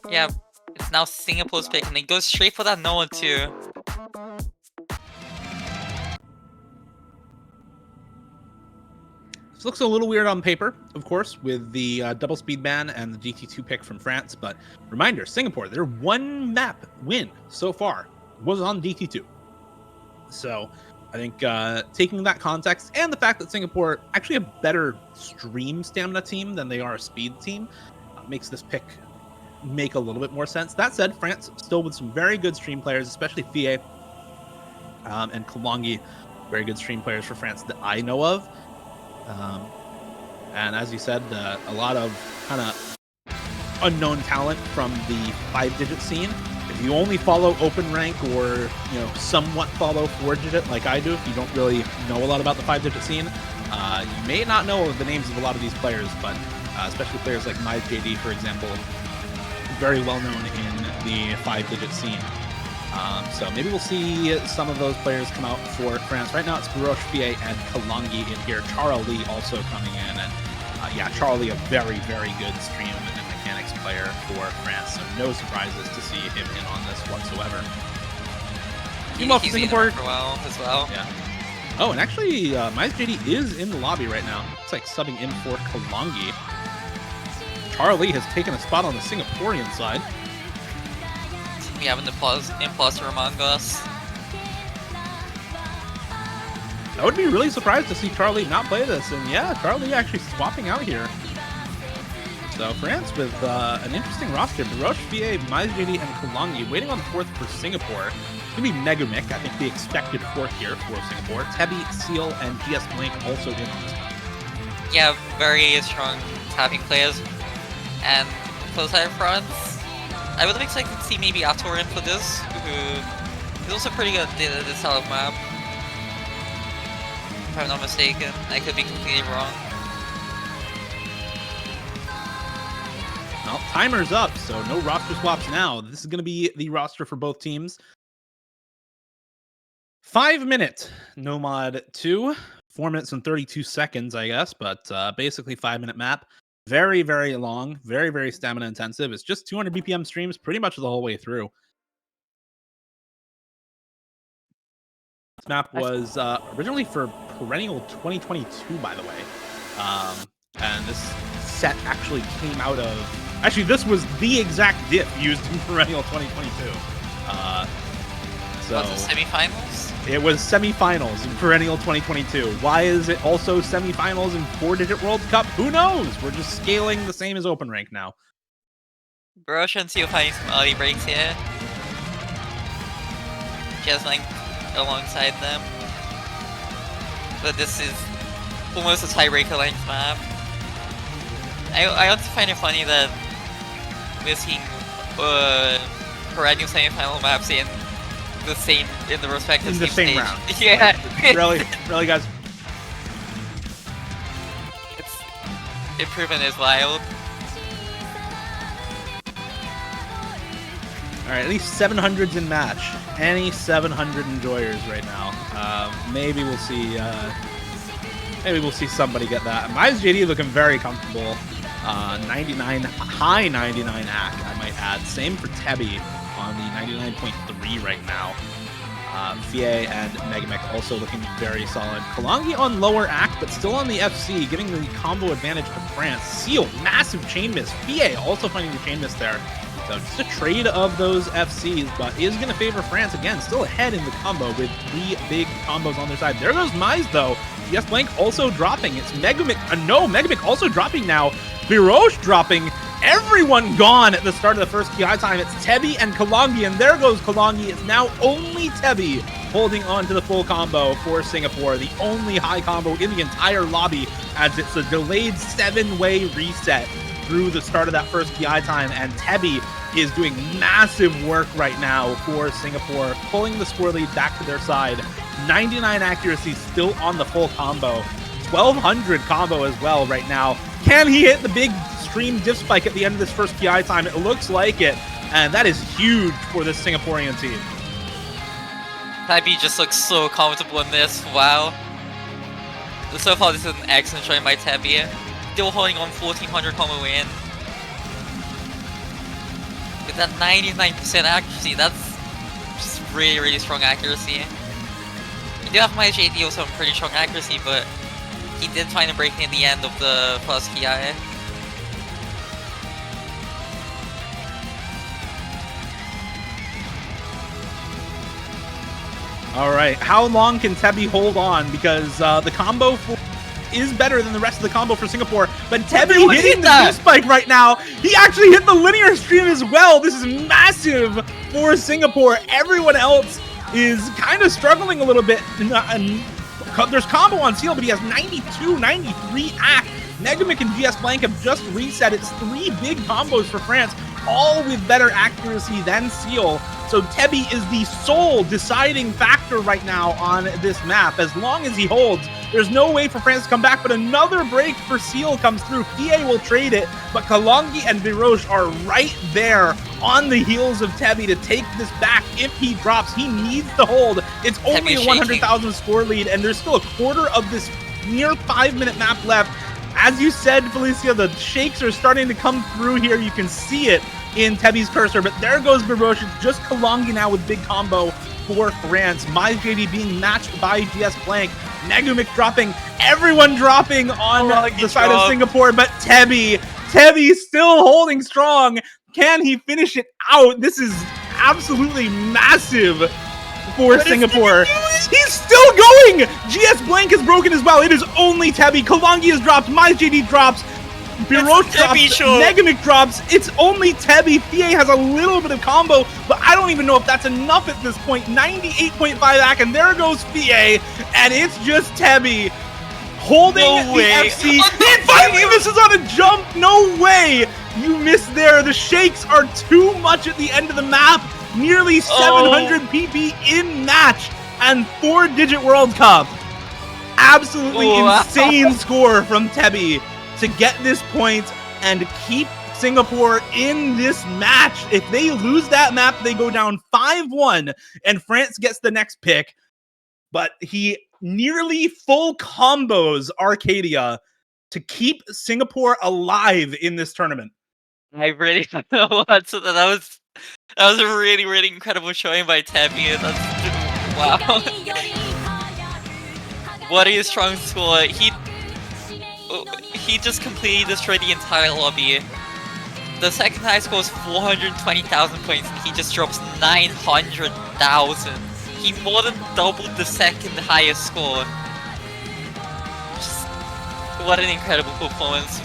Speaker 2: Yeah, it's now Singapore's pick, and they go straight for that Noah too.
Speaker 1: This looks a little weird on paper, of course, with the double speed ban and the GT2 pick from France, but reminder, Singapore, their 1 map win so far was on DT2. So I think taking that context and the fact that Singapore actually a better stream stamina team than they are a speed team makes this pick make a little bit more sense. That said, France still with some very good stream players, especially Fie and Kalangi, very good stream players for France that I know of. And as you said, a lot of kind of unknown talent from the 5-digit scene. If you only follow Open Rank or somewhat follow 4-digit like I do, if you don't really know a lot about the 5-digit scene, you may not know the names of a lot of these players, but especially players like MyJD, for example, very well known in the 5-digit scene. So maybe we'll see some of those players come out for France. Right now it's Baroche, Fie, and Kalangi in here. Charlie also coming in, and yeah, Charlie a very, very good stream and mechanics player for France, so no surprises to see him in on this whatsoever.
Speaker 2: He's Singapore for a while as well.
Speaker 1: Yeah. Oh, and actually, MyJD is in the lobby right now. It's like subbing in for Kalangi. Charlie has taken a spot on the Singaporean side.
Speaker 2: We have an imposter among us.
Speaker 1: I would be really surprised to see Charlie not play this, and yeah, Charlie actually swapping out here. So France with an interesting roster. Baroche, VA, MyJD, and Kulangi waiting on the fourth for Singapore. It's going to be Megamic, I think the expected fourth here for Singapore. Tebi, Seal, and GS Blink also in on this one.
Speaker 2: Yeah, very strong tapping players. And for the side of France, I would have expected to see maybe Ator in for this, who is also pretty good at this style of map. If I'm not mistaken, I could be completely wrong.
Speaker 1: Well, timer's up, so no roster swaps now. This is going to be the roster for both teams. 5 minute Nomad 2, 4 minutes and 32 seconds, I guess, but basically 5-minute map. Very, very long, very, very stamina intensive. It's just 200 BPM streams pretty much the whole way through. This map was originally for Perennial 2022, by the way. And this set actually came out of... Actually, this was the exact diff used in Perennial 2022. So
Speaker 2: was it semifinals?
Speaker 1: It was semifinals in Perennial 2022. Why is it also semifinals in 4-digit World Cup? Who knows? We're just scaling the same as Open Rank now.
Speaker 2: Baroche and Seal finding some early breaks here. Just like alongside them. But this is almost a tiebreaker length map. I also find it funny that we're seeing Perennial semifinal maps in the respective
Speaker 1: same round.
Speaker 2: Yeah.
Speaker 1: Like, really, guys.
Speaker 2: Improvement is wild.
Speaker 1: All right, at least 700s in match. Any 700 enjoyers right now. Maybe we'll see. Maybe we'll see somebody get that. MyJD looking very comfortable. 99, high 99 AC, I might add. Same for Tebi on the 99.3 right now. VA and Megamic also looking very solid. Kulangi on lower AC, but still on the FC, giving the combo advantage to France. Seal, massive chain miss. VA also finding the chain miss there. So just a trade of those FCs, but is going to favor France again. Still ahead in the combo with 3 big combos on their side. There goes Mize though. Yes, Blank also dropping. It's Megamic. No, Megamic also dropping now. Biroche dropping. Everyone gone at the start of the first KI time. It's Tebi and Kulangi, and there goes Kulangi. It's now only Tebi holding on to the full combo for Singapore. The only high combo in the entire lobby, as it's a delayed 7-way reset through the start of that first KI time, and Tebi is doing massive work right now for Singapore, pulling the score lead back to their side. 99 accuracy still on the full combo. 1200 combo as well right now. Can he hit the big stream diff spike at the end of this first PI time? It looks like it, and that is huge for this Singaporean team.
Speaker 2: Tebi just looks so comfortable in this. Wow. So far, this is an excellent showing by Tebi. Still holding on 1400 combo in. With that 99% accuracy, that's just really, really strong accuracy. You do have MyJD also pretty strong accuracy, but he did find a break in the end of the first KI.
Speaker 1: All right, how long can Tebi hold on? Because the combo is better than the rest of the combo for Singapore, but Tebi hitting the diff spike right now. He actually hit the linear stream as well. This is massive for Singapore. Everyone else is kind of struggling a little bit. There's combo on Seal, but he has 92, 93 AC. Megamic and GS Blank have just reset. It's 3 big combos for France, all with better accuracy than Seal. So Tebi is the sole deciding factor right now on this map. As long as he holds, there's no way for France to come back, but another break for Seal comes through. PA will trade it, but Kulangi and Biroche are right there on the heels of Tebi to take this back. If he drops, he needs to hold. It's only a 100,000 score lead, and there's still a quarter of this near 5-minute map left. As you said, Felicia, the shakes are starting to come through here. You can see it in Tebi's cursor, but there goes Biroche. It's just Kulangi now with big combo for France. MyJD being matched by GS Blank. Megamic dropping, everyone dropping on the side of Singapore, but Tebi Tebby still holding strong. Can he finish it out? This is absolutely massive for Singapore. He's still going! GS Blank is broken as well. It is only Tebby. Kalangi has dropped. MyJD drops. Biroche drops. Negamic drops. It's only Tebby. Fie has a little bit of combo, but I don't even know if that's enough at this point. 98.5 back, and there goes Fie, and it's just Tebby holding the FC. He finally misses on a jump. No way. You missed there. The shakes are too much at the end of the map. Nearly 700 PP in match and 4-digit World Cup. Absolutely insane score from Tebby to get this point and keep Singapore in this match. If they lose that map, they go down 5-1 and France gets the next pick. But he nearly full combos Arcadia to keep Singapore alive in this tournament.
Speaker 2: I really don't know what. So that was a really, really incredible showing by Tebby. That's wow. What a strong score. He just completely destroyed the entire lobby. The second highest score is 420,000 points, and he just drops 900,000. He more than doubled the second highest score. Just, what an incredible performance.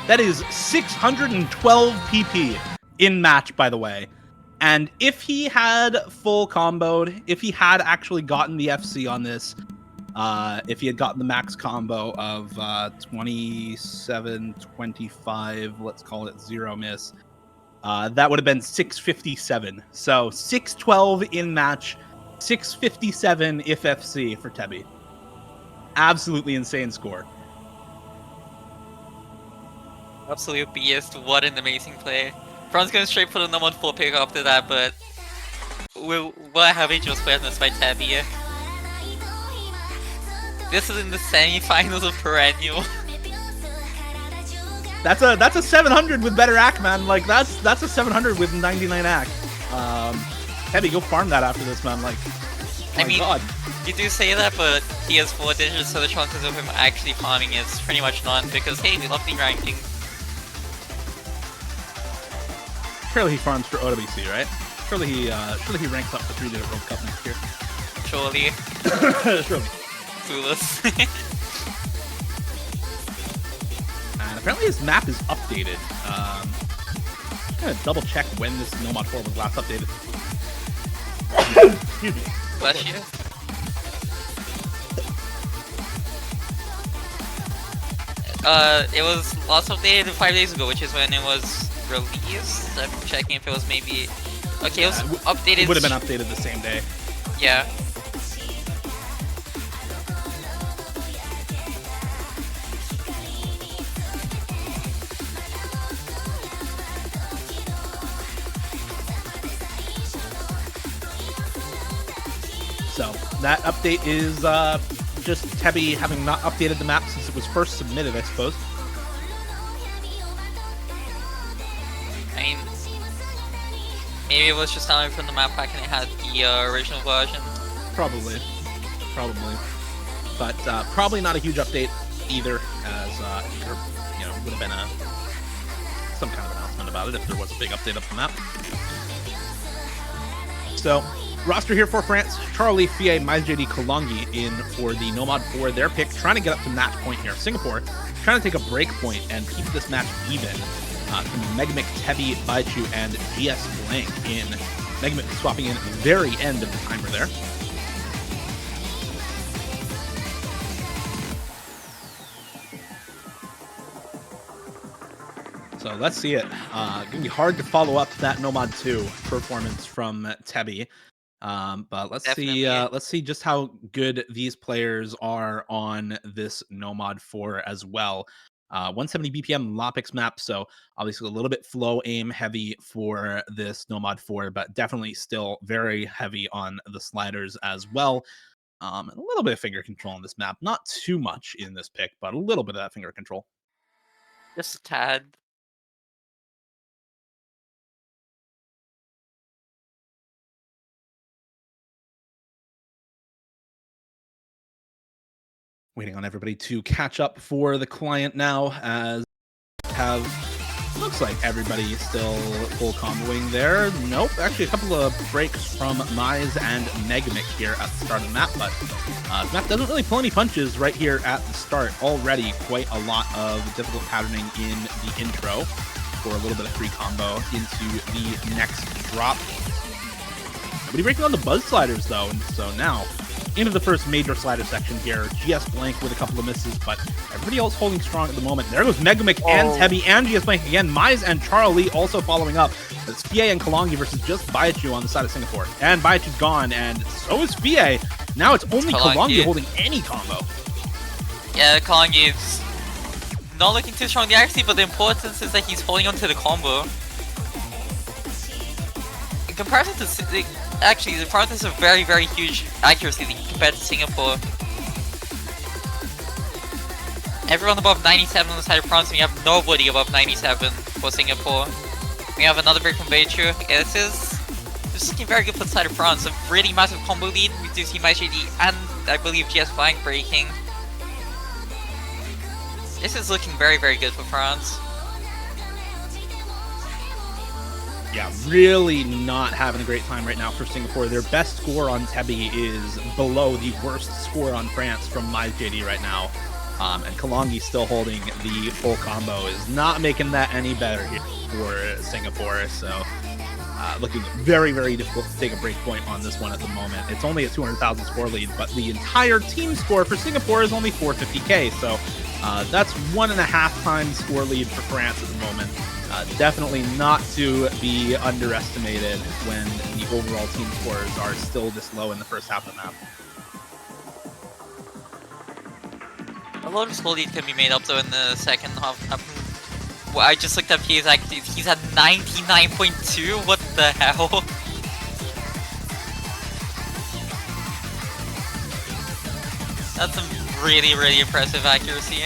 Speaker 1: That is 612 PP in match, by the way. And if he had full comboed, if he had actually gotten the FC on this, if he had gotten the max combo of 27, 25, let's call it 0 miss, that would have been 657. So 612 in match, 657 if FC for Tebby. Absolutely insane score.
Speaker 2: Absolute beast. What an amazing play. Fran's going straight for the number 4 pick after that, but we're having just players by Tebby. This is in the semi-finals of Perennial.
Speaker 1: That's a 700 with better act, man. Like that's a 700 with 99 act. Tebby, go farm that after this, man. Like,
Speaker 2: I mean, God. You do say that, but he has 4 digits, so the chances of him actually farming is pretty much none. Because hey, we love the ranking.
Speaker 1: Surely he farms for OWC, right? Surely he ranks up for 3-digit World Cup next year.
Speaker 2: Surely.
Speaker 1: Surely.
Speaker 2: Clueless.
Speaker 1: And apparently his map is updated. I'm gonna double check when this Nomad 4 was last updated. Excuse me.
Speaker 2: Bless you. It was last updated 5 days ago, which is when it was released. I'm checking if it was maybe... Okay, it was updated...
Speaker 1: It would have been updated the same day.
Speaker 2: Yeah.
Speaker 1: So, that update is just Tebby having not updated the map since it was first submitted, I suppose.
Speaker 2: I mean, maybe it was just downloaded from the map pack and it had the original version.
Speaker 1: Probably. But probably not a huge update either, as there would have been some kind of announcement about it if there was a big update of the map. So, roster here for France: Charlie, Fie, MyJD, Kalangi in for the Nomad 4. Their pick, trying to get up to match point here. Singapore trying to take a break point and keep this match even. From Megamic, Tebby, Baichu, and GS Blank in. Megamic swapping in at the very end of the timer there. So let's see it. Gonna be hard to follow up that Nomad 2 performance from Tebby. But let's see just how good these players are on this Nomad 4 as well. 170 BPM Lopix map, so obviously a little bit flow aim heavy for this Nomad 4, but definitely still very heavy on the sliders as well. And a little bit of finger control on this map. Not too much in this pick, but a little bit of that finger control.
Speaker 2: Just a tad.
Speaker 1: Waiting on everybody to catch up for the client now, as have looks like everybody still full comboing there. Nope, actually a couple of breaks from Mize and Megamic here at the start of the map, but the map doesn't really pull any punches right here at the start. Already quite a lot of difficult patterning in the intro for a little bit of free combo into the next drop. Nobody breaking on the buzz sliders though, and so now into the first major slider section here. GS Blank with a couple of misses, but everybody else holding strong at the moment. There goes Megamic and Tebby and GS Blank again. Mize and Charlie also following up. It's Fie and Kalongi versus just Baichu on the side of Singapore. And Baichu's gone, and so is Fie. Now it's only Kalongi holding any combo.
Speaker 2: Yeah, Kalongi is not looking too strong in the accuracy, but the importance is that he's holding onto the combo. In comparison to actually, the front is a very, very huge accuracy compared to Singapore. Everyone above 97 on the side of France, and we have nobody above 97 for Singapore. We have another break from Baichu. Yeah, this is looking very good for the side of France. A really massive combo lead. We do see MyJD and I believe GS Blank breaking. This is looking very, very good for France.
Speaker 1: Yeah, really not having a great time right now for Singapore. Their best score on Tebby is below the worst score on France from MyJD right now. And Kalongi still holding the full combo is not making that any better here for Singapore. So looking very, very difficult to take a break point on this one at the moment. It's only a 200,000 score lead, but the entire team score for Singapore is only 450k. So that's 1.5 times score lead for France at the moment. Definitely not to be underestimated when the overall team scores are still this low in the first half of the map.
Speaker 2: A lot of score lead can be made up though in the second half. Well, I just looked up his accuracy. He's at 99.2. What the hell? That's some really, really impressive accuracy.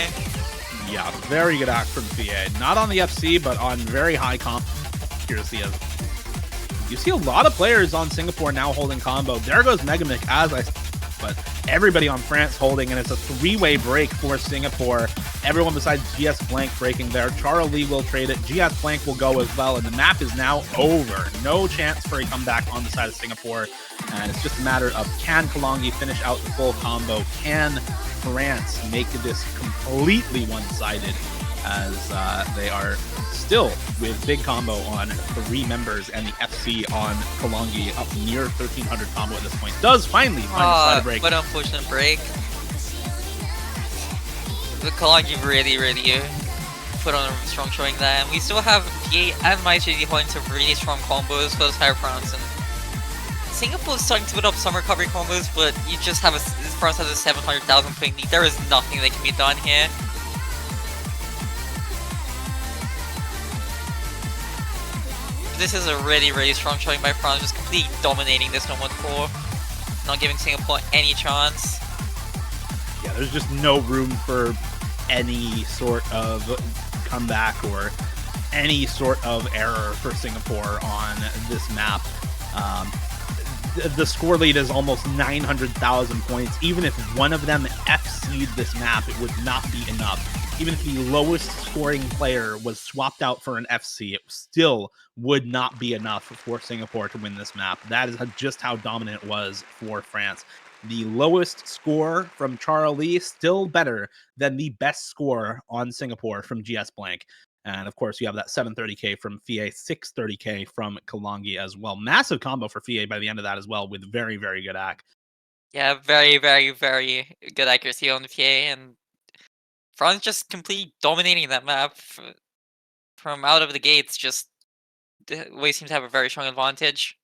Speaker 1: Yeah, very good act from VA. Not on the FC, but on very high comp accuracy. You see a lot of players on Singapore now holding combo. There goes Megamic, as I said, but everybody on France holding, and it's a three-way break for Singapore. Everyone besides GS Blank breaking there. Charlie will trade it. GS Blank will go as well, and the map is now over. No chance for a comeback on the side of Singapore, and it's just a matter of can Kalongi finish out the full combo? Can France make this completely one-sided, as they are still with big combo on 3 members, and the FC on Kalongi up near 1300 combo at this point. Does finally find a side break.
Speaker 2: What an unfortunate break. The Kalongi really, really put on a strong showing there, and we still have PA and MyJD holding some really strong combos for the side of France. And Singapore's starting to put up some recovery combos, but you just have France has a 700,000 point lead. There is nothing that can be done here. This is a really, really strong showing by France, just completely dominating this 1-1-4, not giving Singapore any chance.
Speaker 1: Yeah, there's just no room for any sort of comeback or any sort of error for Singapore on this map. The score lead is almost 900,000 points. Even if one of them FC'd this map, it would not be enough. Even if the lowest scoring player was swapped out for an FC, it still would not be enough for Singapore to win this map. That is just how dominant it was for France. The lowest score from Charlie still better than the best score on Singapore from GS Blank. And of course, you have that 730k from Fie, 630k from Kalongi as well. Massive combo for Fie by the end of that as well, with very, very good ac.
Speaker 2: Yeah, very, very, very good accuracy on Fie, and France just completely dominating that map from out of the gates. Just we seem to have a very strong advantage.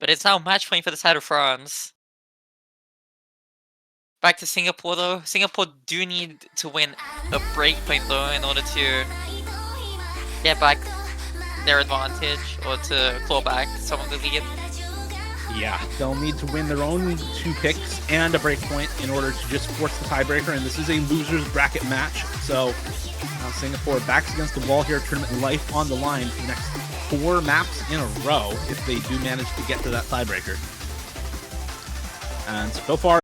Speaker 2: But it's now match point for the side of France. Back to Singapore though. Singapore do need to win a break point though in order to get back their advantage or to claw back some of the lead.
Speaker 1: Yeah, they'll need to win their own 2 picks and a break point in order to just force the tiebreaker, and this is a loser's bracket match. So now Singapore backs against the wall here, tournament life on the line for the next 4 maps in a row if they do manage to get to that tiebreaker. And so far,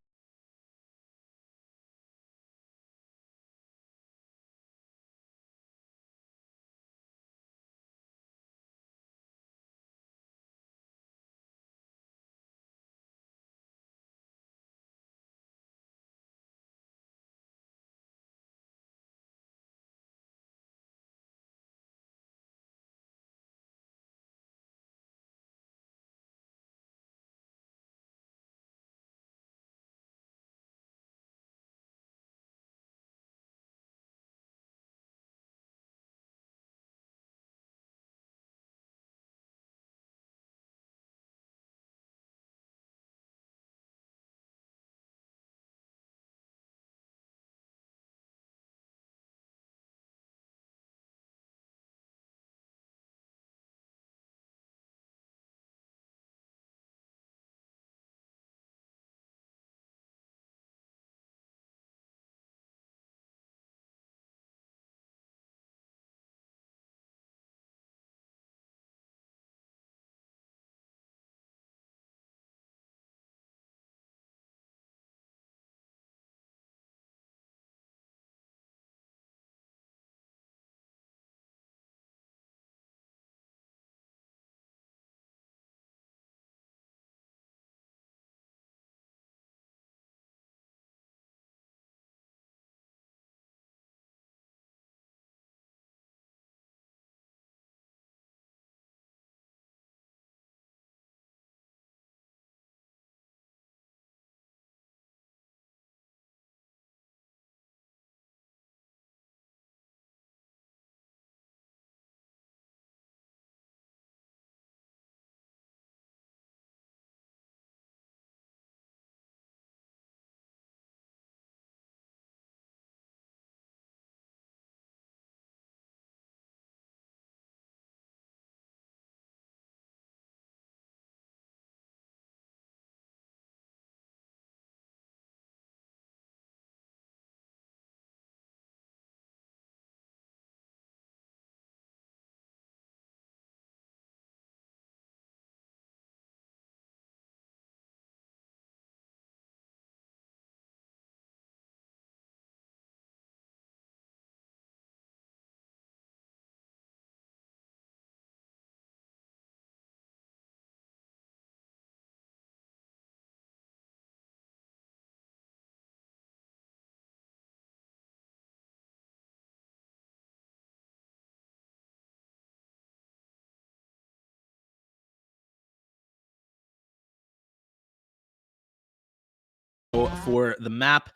Speaker 1: for the map,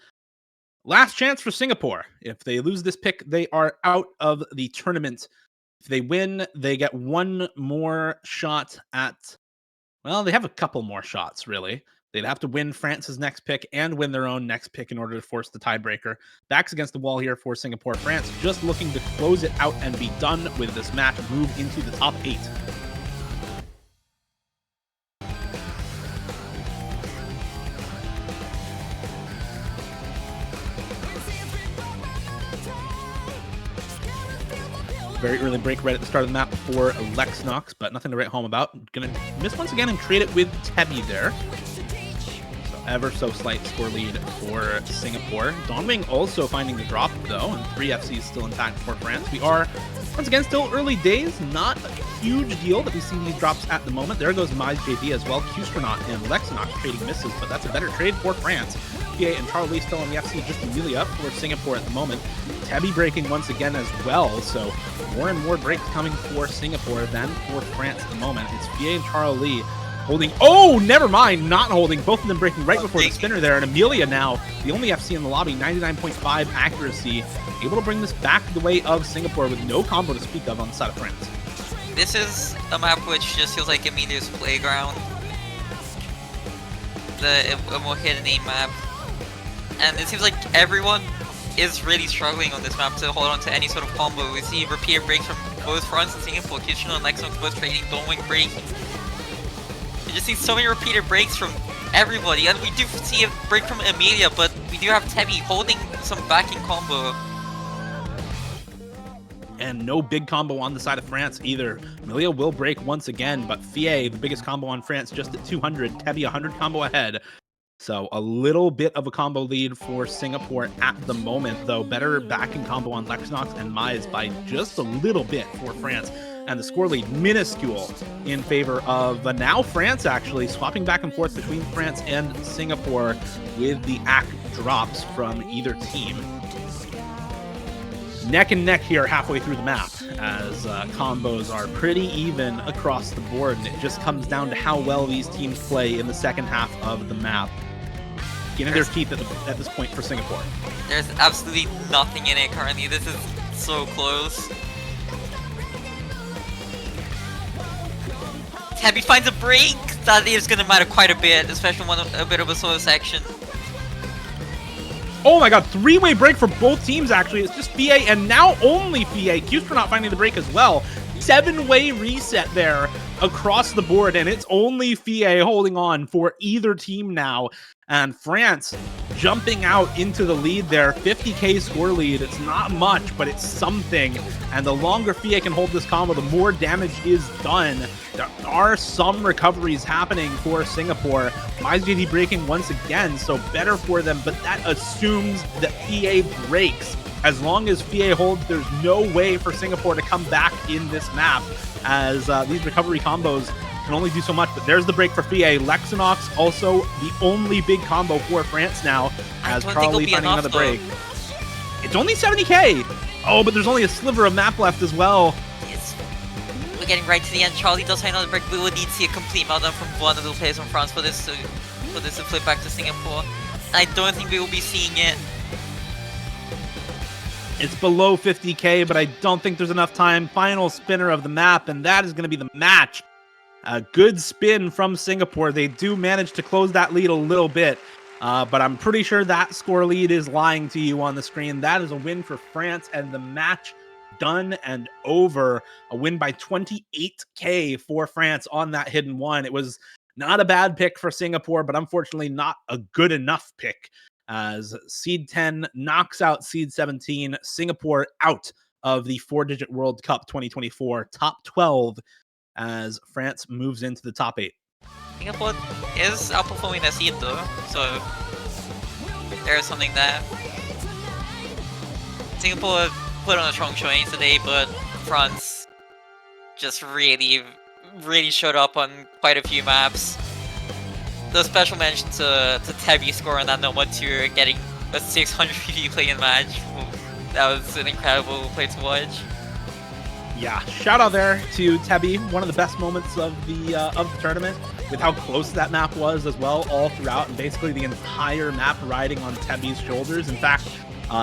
Speaker 1: last chance for Singapore. If they lose this pick, they are out of the tournament. If they win, they get one more shot at, well, they have a couple more shots, really. They'd have to win France's next pick and win their own next pick in order to force the tiebreaker. Backs against the wall here for Singapore. France just looking to close it out and be done with this match, move into the top 8. Very early break right at the start of the map for Lexnox, but nothing to write home about. Gonna miss once again and trade it with Tebi there. So ever so slight score lead for Singapore. Dawnwing also finding the drop though, and 3 FCs still intact for France. We are once again still early days, not a huge deal that we see these drops at the moment. There goes Mize JD as well. Qstronaut and Lexnox trading misses, but that's a better trade for France. PA and Charlie still on the FC, just Amelia for Singapore at the moment. Tebi breaking once again as well, so more and more breaks coming for Singapore than for France at the moment. It's PA and Charlie holding, oh, never mind, not holding, both of them breaking right before the spinner there, and Amelia now, the only FC in the lobby, 99.5 accuracy, able to bring this back the way of Singapore with no combo to speak of on the side of France.
Speaker 2: This is a map which just feels like Amelia's playground. A more hidden aim map. And it seems like everyone is really struggling on this map to hold on to any sort of combo. We see repeated breaks from both France and Singapore. Kitchen and Lexnox both trading, Dawnwing breaking. We just see so many repeated breaks from everybody. And we do see a break from Amelia, but we do have Tebi holding some backing combo.
Speaker 1: And no big combo on the side of France either. Amelia will break once again, but Fie, the biggest combo on France, just at 200. Tebi 100 combo ahead. So a little bit of a combo lead for Singapore at the moment, though. Better backing combo on Lexnox and Mize by just a little bit for France. And the score lead minuscule in favor of now France, actually swapping back and forth between France and Singapore with the ACK drops from either team. Neck and neck here halfway through the map, as combos are pretty even across the board, and it just comes down to how well these teams play in the second half of the map. Getting their teeth at this point for Singapore.
Speaker 2: There's absolutely nothing in it currently. This is so close. Tabby finds a break. That is going to matter quite a bit, especially when a bit of a solo section.
Speaker 1: Oh my god, three-way break for both teams, actually. It's just FIA and now only FIA. Q's for not finding the break as well. Seven-way reset there across the board, and it's only FIA holding on for either team now. And France jumping out into the lead there. 50k score lead. It's not much, but it's something. And the longer FIA can hold this combo, the more damage is done. There are some recoveries happening for Singapore. MyJD breaking once again, so better for them, but that assumes that FIA breaks. As long as FIA holds, there's no way for Singapore to come back in this map, as these recovery combos can only do so much. But there's the break for FIA. Lexinox also the only big combo for France now, as Charlie finding another break. It's only 70k. Oh, but there's only a sliver of map left as well.
Speaker 2: We're getting right to the end. Charlie does find another break. We would need to see a complete meltdown from one of the players from France for this to flip back to Singapore. I don't think we will be seeing it.
Speaker 1: It's below 50k, but I don't think there's enough time. Final spinner of the map, and that is going to be the match. A good spin from Singapore. They do manage to close that lead a little bit, but I'm pretty sure that score lead is lying to you on the screen. That is a win for France, and the match done and over. A win by 28k for France on that hidden one. It was not a bad pick for Singapore, but unfortunately not a good enough pick, as Seed 10 knocks out Seed 17, Singapore out of the 4-digit World Cup 2024 top 12, as France moves into the top 8.
Speaker 2: Singapore is outperforming their seed though, so there is something there. Singapore put on a strong showing today, but France just really showed up on quite a few maps. The special mention to Tabby scoring that number 2, getting a 600 PV play in match. That was an incredible play to watch.
Speaker 1: Yeah, shout out there to Tabby, one of the best moments of the tournament, with how close that map was as well, all throughout, and basically the entire map riding on Tabby's shoulders. In fact,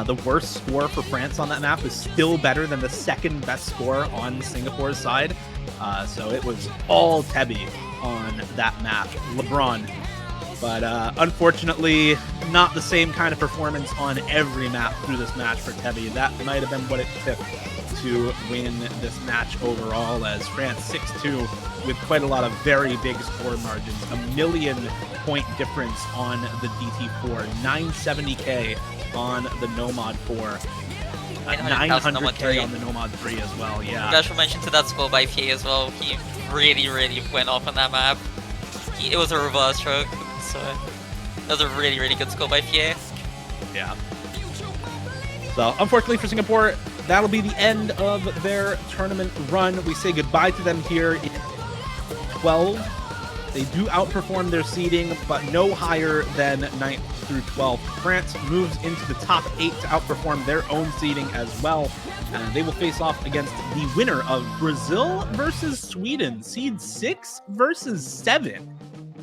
Speaker 1: the worst score for France on that map is still better than the second best score on Singapore's side. So it was all Tabby on that map, LeBron. But unfortunately, not the same kind of performance on every map through this match for Tabby. That might have been what it took to win this match overall, as France 6-2 with quite a lot of very big score margins. A 1,000,000-point difference on the DT4, 970k on the Nomad 4, 900k on the Nomad 3 as well. Yeah.
Speaker 2: Special mention to that score by FIA as well. He really went off on that map. It was a reverse stroke, so that was a really good score by FIA.
Speaker 1: Yeah. So unfortunately for Singapore, that'll be the end of their tournament run. We say goodbye to them here in 12. They do outperform their seeding, but no higher than 9th through 12th. France moves into the top 8 to outperform their own seeding as well. And they will face off against the winner of Brazil versus Sweden, seed 6 versus 7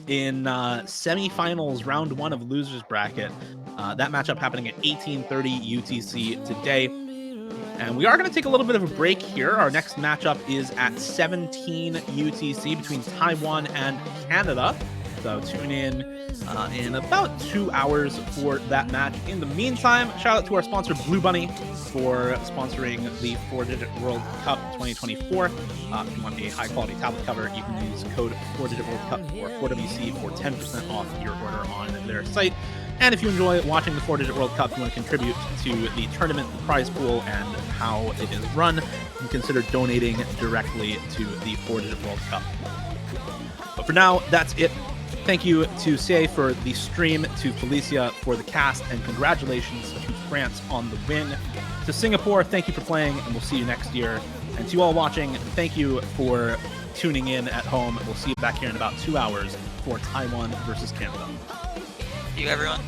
Speaker 1: in semifinals round 1 of losers bracket. That matchup happening at 18:30 UTC today. And we are going to take a little bit of a break here. Our next matchup is at 17 UTC between Taiwan and Canada. So tune in about 2 hours for that match. In the meantime, shout out to our sponsor Blue Bunny for sponsoring the 4-digit World Cup 2024. If you want a high quality tablet cover, you can use code 4-digit World Cup or 4WC for 10% off your order on their site. And if you enjoy watching the 4-digit World Cup, you want to contribute to the tournament, the prize pool, and how it is run, you can consider donating directly to the 4-digit World Cup. But for now, that's it Thank you to CA for the stream, to Felicia for the cast, and congratulations to France on the win. To Singapore, thank you for playing, and we'll see you next year. And to you all watching, thank you for tuning in at home. We'll see you back here in about 2 hours for Taiwan versus Canada.
Speaker 2: See you, everyone.